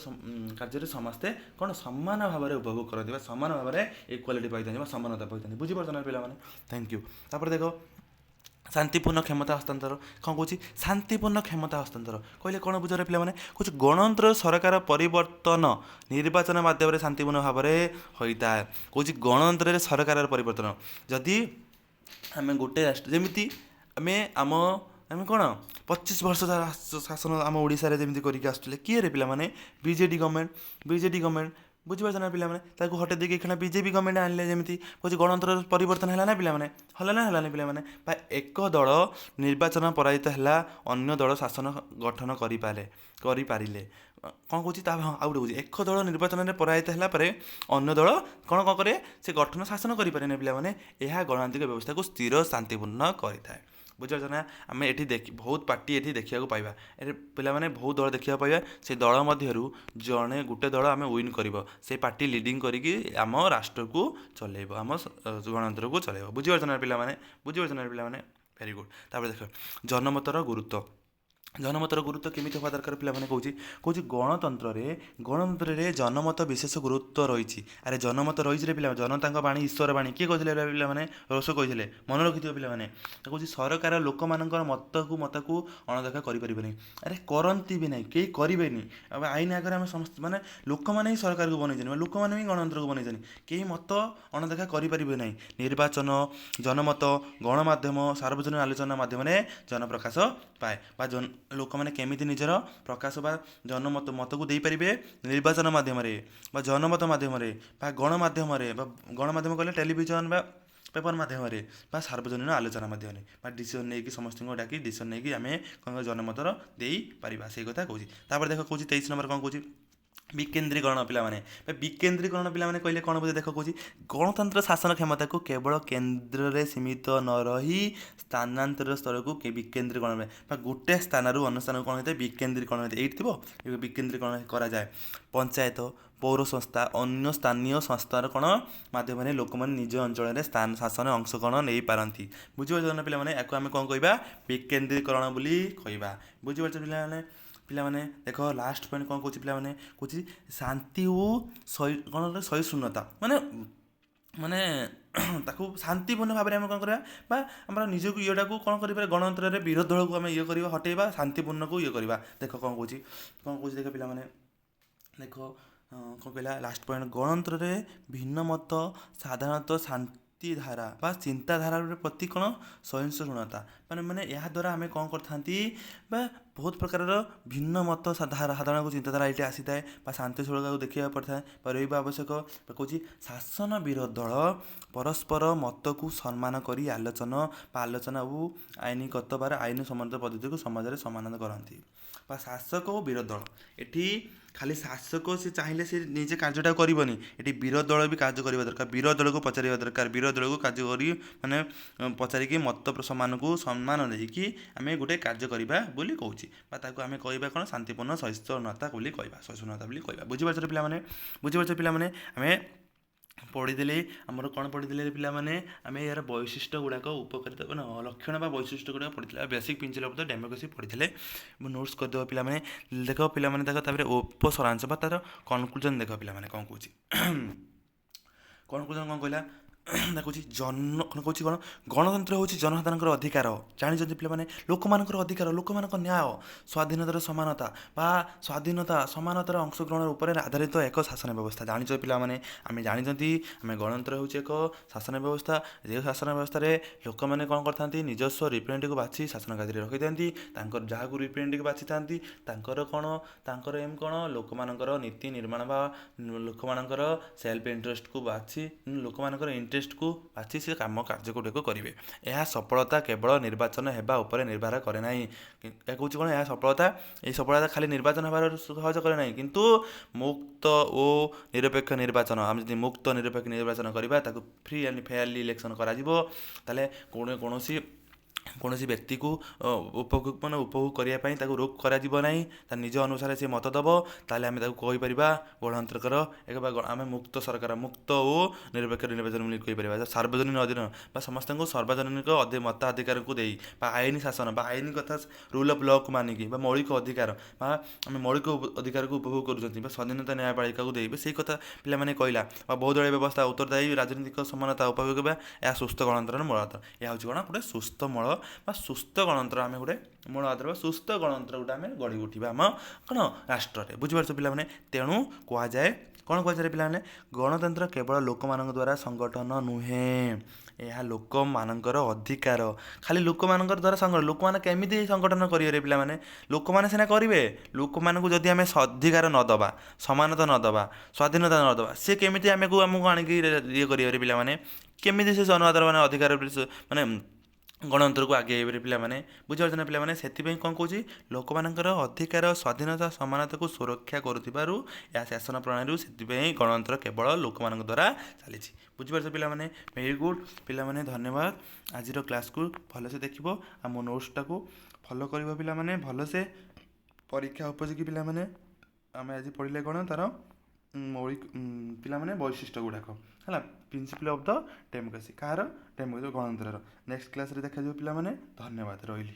କାର୍ଯ୍ୟରେ ସମସ୍ତେ କ'ଣ ସମାନ ଭାବରେ ଉପଭୋଗ କରନ୍ତି ବା ସମାନ ଭାବରେ ଇକ୍ୱାଲିଟି ପାଇଥାନ୍ତି ବା ସମାନତା ପାଇଥାନ୍ତି। ବୁଝିପାରୁଛ ନା ପିଲାମାନେ? Thank you. ତାପରେ ଦେଖ ଶାନ୍ତିପୂର୍ଣ୍ଣ କ୍ଷମତା ହସ୍ତାନ୍ତର କ'ଣ କହୁଛି ଶାନ୍ତିପୂର୍ଣ୍ଣ କ୍ଷମତା ହସ୍ତାନ୍ତର କହିଲେ କ'ଣ ବୁଝରେ ପିଲାମାନେ କହୁଛି ଗଣତନ୍ତ୍ର ସରକାର ପରିବର୍ତ୍ତନ ନିର୍ବାଚନ ମାଧ୍ୟମରେ ଶାନ୍ତିପୂର୍ଣ୍ଣ ଭାବରେ ହୋଇଥାଏ କହୁଛି ଗଣତନ୍ତ୍ରରେ ସରକାରର ପରିବର୍ତ୍ତନ ଯଦି ଆମେ ଗୋଟେ ରାଷ୍ଟ୍ର ଯେମିତି ଆମେ କ'ଣ 25 ବର୍ଷ ଶାସନ ଆମ ଓଡ଼ିଶାରେ ଯେମିତି କରିକି ଆସୁଥିଲେ କିଏରେ ପିଲାମାନେ ବିଜେଡ଼ି ଗଭର୍ଣ୍ଣମେଣ୍ଟ ବୁଝିପାରୁଛ ନା ପିଲାମାନେ ତାକୁ ହଟେଇ ଦେଇକି ଏଇକ୍ଷିଣା ବିଜେପି ଗଭର୍ଣ୍ଣମେଣ୍ଟ ଆଣିଲେ ଯେମିତି କହୁଛି ଗଣତନ୍ତ୍ରର ପରିବର୍ତ୍ତନ ହେଲା ନା ପିଲାମାନେ ହେଲାନି ପିଲାମାନେ ବା ଏକ ଦଳ ନିର୍ବାଚନ ପରାଜିତ ହେଲା ଅନ୍ୟ ଦଳ ଶାସନ ଗଠନ କରିପାରିଲେ କ'ଣ କହୁଛି ତା ଆଉ ଗୋଟେ କହୁଛି ଏକ ଦଳ ନିର୍ବାଚନରେ ପରାଜିତ ହେଲା ପରେ ଅନ୍ୟ ଦଳ କ'ଣ କରେ ସେ ଗଠନ ଶାସନ କରିପାରେନି ପିଲାମାନେ ଏହା ଗଣତାନ୍ତ୍ରିକ ବ୍ୟବସ୍ଥାକୁ ସ୍ଥିର ଶାନ୍ତିପୂର୍ଣ୍ଣ କରିଥାଏ ବୁଝିପାରୁଛ ନା ଆମେ ଏଠି ବହୁତ ପାର୍ଟି ଏଠି ଦେଖିବାକୁ ପାଇବା ଏଠି ପିଲାମାନେ ବହୁତ ଦଳ ଦେଖିବାକୁ ପାଇବା ସେ ଦଳ ମଧ୍ୟରୁ ଗୋଟେ ଦଳ ଆମେ ୱିନ୍ କରିବ ସେ ପାର୍ଟି লিডিং କରିକି ଆମ ରାଷ୍ଟ୍ରକୁ ଚଲେଇବ ଆମ ଗଣତନ୍ତ୍ରକୁ ଚଲେଇବ ବୁଝିପାରୁଛ ନା ପିଲାମାନେ ଭେରି ଗୁଡ୍ ତାପରେ ଦେଖ ଜନମତର ଗୁରୁତ୍ୱ କେମିତି ହେବା ଦରକାର ପିଲାମାନେ କହୁଛି ଗଣତନ୍ତ୍ରରେ ଜନମତ ବିଶେଷ ଗୁରୁତ୍ୱ ରହିଛି ଆରେ ଜନମତ ରହିଛି ରେ ପିଲା ଜନତାଙ୍କ ବାଣୀ ଈଶ୍ୱର ବାଣୀ କିଏ କହିଥିଲେ ପିଲାମାନେ ରୋଷ କହିଥିଲେ ମନେ ରଖିଥିବ ପିଲାମାନେ କହୁଛି ସରକାର ଲୋକମାନଙ୍କର ମତକୁ ଅଣଦେଖା କରିପାରିବେନି ଆରେ କରନ୍ତି ବି ନାହିଁ କେହି କରିବେନି ଆଉ ଆଇନ ଆଗରେ ଆମେ ସମସ୍ତେ ମାନେ ଲୋକମାନେ ହିଁ ସରକାରକୁ ବନେଇଛନ୍ତି ଲୋକମାନେ ହିଁ ଗଣତନ୍ତ୍ରକୁ ବନେଇଛନ୍ତି କେହି ମତ ଅଣଦେଖା କରିପାରିବେ ନାହିଁ ନିର୍ବାଚନ ଜନମତ ଗଣମାଧ୍ୟମ ସାର୍ବଜନୀନ ଆଲୋଚନା ମାଧ୍ୟମରେ ଜନପ୍ରକାଶ ପାଏ ବା ଲୋକମାନେ କେମିତି ନିଜର ପ୍ରକାଶ ବା ମତକୁ ଦେଇପାରିବେ ନିର୍ବାଚନ ମାଧ୍ୟମରେ ବା ଜନମତ ମାଧ୍ୟମରେ ବା ଗଣମାଧ୍ୟମ କହିଲେ ଟେଲିଭିଜନ ବା ପେପର ମାଧ୍ୟମରେ ବା ସାର୍ବଜନୀନ ଆଲୋଚନା ମାଧ୍ୟମରେ ବା ଡିସିସନ୍ ନେଇକି ସମସ୍ତଙ୍କୁ ଡାକି ଡିସିସନ୍ ନେଇକି ଆମେ କ'ଣ ଜନମତର ଦେଇପାରିବା ସେଇ କଥା କହୁଛି ତାପରେ ଦେଖ କହୁଛି 23 ନମ୍ବର କ'ଣ କହୁଛି ବିକେନ୍ଦ୍ରୀକରଣ ପିଲାମାନେ କହିଲେ କ'ଣ ବୁଝେ ଦେଖ କହୁଛି ଗଣତନ୍ତ୍ର ଶାସନ କ୍ଷମତାକୁ କେବଳ କେନ୍ଦ୍ରରେ ସୀମିତ ନ ରହି ସ୍ଥାନାନ୍ତର ସ୍ତରକୁ ବିକେନ୍ଦ୍ରୀକରଣ ବା ଗୋଟେ ସ୍ଥାନରୁ ଅନ୍ୟ ସ୍ଥାନକୁ କ'ଣ ହୋଇଥାଏ ବିକେନ୍ଦ୍ରୀକରଣ ହୋଇଥାଏ ଏଇଠି ଥିବ ବିକେନ୍ଦ୍ରୀକରଣ କରାଯାଏ ପଞ୍ଚାୟତ ପୌର ସଂସ୍ଥା ଅନ୍ୟ ସ୍ଥାନୀୟ ସଂସ୍ଥାର କ'ଣ ମାଧ୍ୟମରେ ଲୋକମାନେ ନିଜ ଅଞ୍ଚଳରେ ଶାସନରେ ଅଂଶଗ୍ରହଣ ନେଇପାରନ୍ତି ବୁଝିପାରୁଛ ନା ପିଲାମାନେ ୟାକୁ ଆମେ କ'ଣ କହିବା ବିକେନ୍ଦ୍ରୀକରଣ ବୋଲି କହିବା ବୁଝିପାରୁଛ ପିଲାମାନେ ଦେଖ ଲାଷ୍ଟ ପଏଣ୍ଟ କ'ଣ କହୁଛି ପିଲାମାନେ କହୁଛି ଶାନ୍ତି ଓ ସହିଷ୍ଣୁତା ମାନେ ତାକୁ ଶାନ୍ତିପୂର୍ଣ୍ଣ ଭାବରେ ଆମେ କ'ଣ କରିବା ବା ଆମର ନିଜକୁ ଇଏଟାକୁ କ'ଣ କରିପାରିବା ଗଣତନ୍ତ୍ରରେ ବିରୋଧ ଦଳକୁ ଆମେ କରିବା ହଟେଇବା ଶାନ୍ତିପୂର୍ଣ୍ଣକୁ କରିବା ଦେଖ କ'ଣ କହୁଛି ଦେଖ ପିଲାମାନେ ଦେଖ କ'ଣ କହିଲା ଲାଷ୍ଟ ପଏଣ୍ଟ ଗଣତନ୍ତ୍ରରେ ଭିନ୍ନ ମତ ସାଧାରଣତଃ ଶାନ୍ତିଧାରା ବା ଚିନ୍ତାଧାରାର ପ୍ରତି କ'ଣ ସହିଷ୍ଣୁତା ମାନେ ଏହାଦ୍ୱାରା ଆମେ କ'ଣ କରିଥାନ୍ତି ବା ବହୁତ ପ୍ରକାରର ଭିନ୍ନ ମତ ସାଧାରଣକୁ ଚିନ୍ତାଧାରା ଏଇଠି ଆସିଥାଏ ବା ଶାନ୍ତି ଶୃଙ୍ଖଳାକୁ ଦେଖିବାକୁ ପଡ଼ିଥାଏ ବା ରହିବା ଆବଶ୍ୟକ କହୁଛି ଶାସନ ବିରୋଧ ଦଳ ପରସ୍ପର ମତକୁ ସମ୍ମାନ କରି ଆଲୋଚନା ଓ ଆଇନଗତ ବା ଆଇନ ସମ୍ବନ୍ଧିତ ପଦ୍ଧତିକୁ ସମାଜରେ ସମାଧାନ କରନ୍ତି ବା ଶାସକ ଓ ବିରୋଧ ଦଳ ଏଠି ଖାଲି ଶାସକ ସେ ଚାହିଁଲେ ସେ ନିଜେ କାର୍ଯ୍ୟଟା କରିବନି ଏଠି ବିରୋଧ ଦଳ ବି କାର୍ଯ୍ୟ କରିବା ଦରକାର ବିରୋଧ ଦଳକୁ ପଚାରିବା ଦରକାର ବିରୋଧ ଦଳକୁ କାର୍ଯ୍ୟ କରି ପଚାରିକି ମତ ସମାନଙ୍କୁ ସମ୍ମାନ ଦେଇକି ଆମେ ଗୋଟେ କାର୍ଯ୍ୟ କରିବା ବୋଲି କହୁଛି ବା ତାକୁ ଆମେ କହିବା କ'ଣ ଶାନ୍ତିପୂର୍ଣ୍ଣ ସହିଷ୍ଣୁତା ବୋଲି କହିବା ବୁଝିପାରୁଛ ପିଲାମାନେ ଆମେ ପଢ଼ିଦେଲେ ଆମର କ'ଣ ପଢ଼ିଦେଲେ ପିଲାମାନେ ଆମେ ଏହାର ବୈଶିଷ୍ଟ୍ୟ ଗୁଡ଼ାକ ଉପକାରିତା ଲକ୍ଷଣ ବା ବୈଶିଷ୍ଟ୍ୟ ଗୁଡ଼ାକ ପଢ଼ିଥିଲେ basic principle of the democracy ପଢ଼ିଥିଲେ ନୋଟ୍ସ କରିଦେବ ପିଲାମାନେ ତାପରେ ଉପସାରାଂଶ ବା ତାର କନକ୍ଲୁଜନ୍ ଦେଖ ପିଲାମାନେ କ'ଣ କହୁଛି କନକ୍ଲୁଜନ୍ କ'ଣ କହିଲା ଦେଖୁଛି କହୁଛି କ'ଣ ଗଣତନ୍ତ୍ର ହେଉଛି ଜନସାଧାରଣଙ୍କର ଅଧିକାର ଜାଣିଛନ୍ତି ପିଲାମାନେ ଲୋକମାନଙ୍କର ଅଧିକାର ଲୋକମାନଙ୍କ ନ୍ୟାୟ ସ୍ୱାଧୀନତାର ସମାନତାର ଅଂଶଗ୍ରହଣ ଉପରେ ଆଧାରିତ ଏକ ଶାସନ ବ୍ୟବସ୍ଥା ଜାଣିଛ ପିଲାମାନେ ଆମେ ଜାଣିଛନ୍ତି ଆମେ ଗଣତନ୍ତ୍ର ହେଉଛି ଏକ ଶାସନ ବ୍ୟବସ୍ଥା ଯେଉଁ ଶାସନ ବ୍ୟବସ୍ଥାରେ ଲୋକମାନେ କ'ଣ କରିଥାନ୍ତି ନିଜସ୍ୱ ରିପ୍ରେଜେଣ୍ଟେଟିଭ୍କୁ ବାଛି ଶାସନ କାର୍ଯ୍ୟରେ ରଖିଥାନ୍ତି ତାଙ୍କର ଯାହାକୁ ରିପ୍ରେଜେଣ୍ଟେଟିଭ୍ ବାଛିଥାନ୍ତି ତାଙ୍କର ଏମ୍ କ'ଣ ଲୋକମାନଙ୍କର ନୀତି ନିର୍ମାଣ ବା ଲୋକମାନଙ୍କର ସେଲ୍ଫ ଇଣ୍ଟରେଷ୍ଟକୁ ବାଛି ଲୋକମାନଙ୍କର ଇଣ୍ଟରେଷ୍ଟକୁ ବାଛି ସେ କାମ କାର୍ଯ୍ୟଗୁଡ଼ିକୁ କରିବେ ଏହା ସଫଳତା କେବଳ ନିର୍ବାଚନ ହେବା ଉପରେ ନିର୍ଭର କରେ ନାହିଁ ଏହା କହୁଛି କ'ଣ ଏହି ସଫଳତା ଖାଲି ନିର୍ବାଚନ ହେବାର ସହଜ କରେ ନାହିଁ କିନ୍ତୁ ମୁକ୍ତ ଓ ନିରପେକ୍ଷ ନିର୍ବାଚନ ଆମେ ଯଦି ମୁକ୍ତ ନିରପେକ୍ଷ ନିର୍ବାଚନ କରିବା ତାକୁ ଫ୍ରି ଆଣ୍ଡ ଫେୟାରଲି ଇଲେକ୍ସନ୍ କରାଯିବ ତାହେଲେ କୌଣସି ବ୍ୟକ୍ତିକୁ ଉପଭୋଗ କରିବା ପାଇଁ ତାକୁ ରୋକ କରାଯିବ ନାହିଁ ତା ନିଜ ଅନୁସାରେ ସେ ମତ ଦେବ ତାହେଲେ ଆମେ ତାକୁ କହିପାରିବା ଗଣତନ୍ତ୍ରର ଆମେ ମୁକ୍ତ ସରକାର ମୁକ୍ତ ଓ ନିରପେକ୍ଷ ନିର୍ବାଚନ ବୋଲି କହିପାରିବା ସାର୍ବଜନୀନ ଅଧୀନ ବା ସମସ୍ତଙ୍କୁ ସାର୍ବଜନୀନିକ ମତାଧିକାରକୁ ଦେଇ ବା ଆଇନ ଶାସନ ବା ଆଇନ କଥା ରୁଲ୍ ଅଫ୍ ଲ'କୁ ମାନିକି ବା ମୌଳିକ ଅଧିକାର ବା ଆମେ ମୌଳିକ ଅଧିକାରକୁ ଉପଭୋଗ କରୁଛନ୍ତି ବା ସ୍ୱାଧୀନତା ନ୍ୟାୟପାଳିକାକୁ ଦେଇ ସେଇ କଥା ପିଲାମାନେ କହିଲା ବା ବହୁଦଳୀୟ ବ୍ୟବସ୍ଥା ଉତ୍ତରଦାୟୀ ରାଜନୈତିକ ସମାନତା ଉପଭୋଗ କରିବା ଏହା ସୁସ୍ଥ ଗଣତନ୍ତ୍ରର ମୂଳତଃ ଏହା ହେଉଛି କ'ଣ ଗୋଟେ ସୁସ୍ଥ ମୂଳ ବା ସୁସ୍ଥ ଗଣତନ୍ତ୍ର ଆମେ ଗୋଟେ ମୂଳ ଆଧାର ବା ସୁସ୍ଥ ଗଣତନ୍ତ୍ର ଗୋଟେ ଆମେ ଗଢ଼ି ଉଠିବା ଆମ କ'ଣ ରାଷ୍ଟ୍ରରେ। ବୁଝିପାରୁଛ ପିଲାମାନେ? ତେଣୁ କୁହାଯାଏ କ'ଣ କୁହାଯାଏ ପିଲାମାନେ? ଗଣତନ୍ତ୍ର କେବଳ ଲୋକମାନଙ୍କ ଦ୍ୱାରା ସଂଗଠନ ନୁହେଁ, ଏହା ଲୋକମାନଙ୍କର ଅଧିକାର। ଖାଲି ଲୋକମାନଙ୍କର ଦ୍ୱାରା ସଂଗଠନ, ଲୋକମାନେ କେମିତି ସଂଗଠନ କରିବେ ପିଲାମାନେ? ଲୋକମାନେ ସିନା କରିବେ, ଲୋକମାନଙ୍କୁ ଯଦି ଆମେ ଅଧିକାର ନ ଦେବା, ସମାନତା ନ ଦେବା, ସ୍ୱାଧୀନତା ନ ଦେବା, ସେ କେମିତି ଆମକୁ ଆଣିକି ଇଏ କରିବେ ପିଲାମାନେ? କେମିତି ସେ ଜନଆଦର ମାନେ ଅଧିକାର ମାନେ ଗଣତନ୍ତ୍ରକୁ ଆଗେଇବେ ପିଲାମାନେ? ବୁଝିପାରୁଛ ନା ପିଲାମାନେ? ସେଥିପାଇଁ କ'ଣ କହୁଛି? ଲୋକମାନଙ୍କର ଅଧିକାର, ସ୍ୱାଧୀନତା, ସମାନତାକୁ ସୁରକ୍ଷା କରୁଥିବାରୁ ଏହା ଶାସନ ପ୍ରଣାଳୀରୁ, ସେଥିପାଇଁ ଗଣତନ୍ତ୍ର କେବଳ ଲୋକମାନଙ୍କ ଦ୍ୱାରା ଚାଲିଛି। ବୁଝିପାରୁଛ ପିଲାମାନେ? ଭେରି ଗୁଡ୍ ପିଲାମାନେ, ଧନ୍ୟବାଦ। ଆଜିର କ୍ଲାସ୍କୁ ଭଲସେ ଦେଖିବ, ଆମ ନୋଟ୍ସଟାକୁ ଫଲୋ କରିବ ପିଲାମାନେ ଭଲସେ। ପରୀକ୍ଷା ଉପଯୋଗୀ ପିଲାମାନେ ଆମେ ଆଜି ପଢ଼ିଲେ କ'ଣ ତା'ର ମୌଳିକ ପିଲାମାନେ ବୈଶିଷ୍ଟ୍ୟ ଗୁଡ଼ାକ ହେଲା, ପ୍ରିନ୍ସିପଲ୍ ଅଫ୍ ଦ ଡେମୋକ୍ରାସି। କାହାର? ଗଣତନ୍ତ୍ରର। ନେକ୍ସଟ କ୍ଲାସ୍ରେ ଦେଖାଯିବ ପିଲାମାନେ। ଧନ୍ୟବାଦ, ରହିଲି।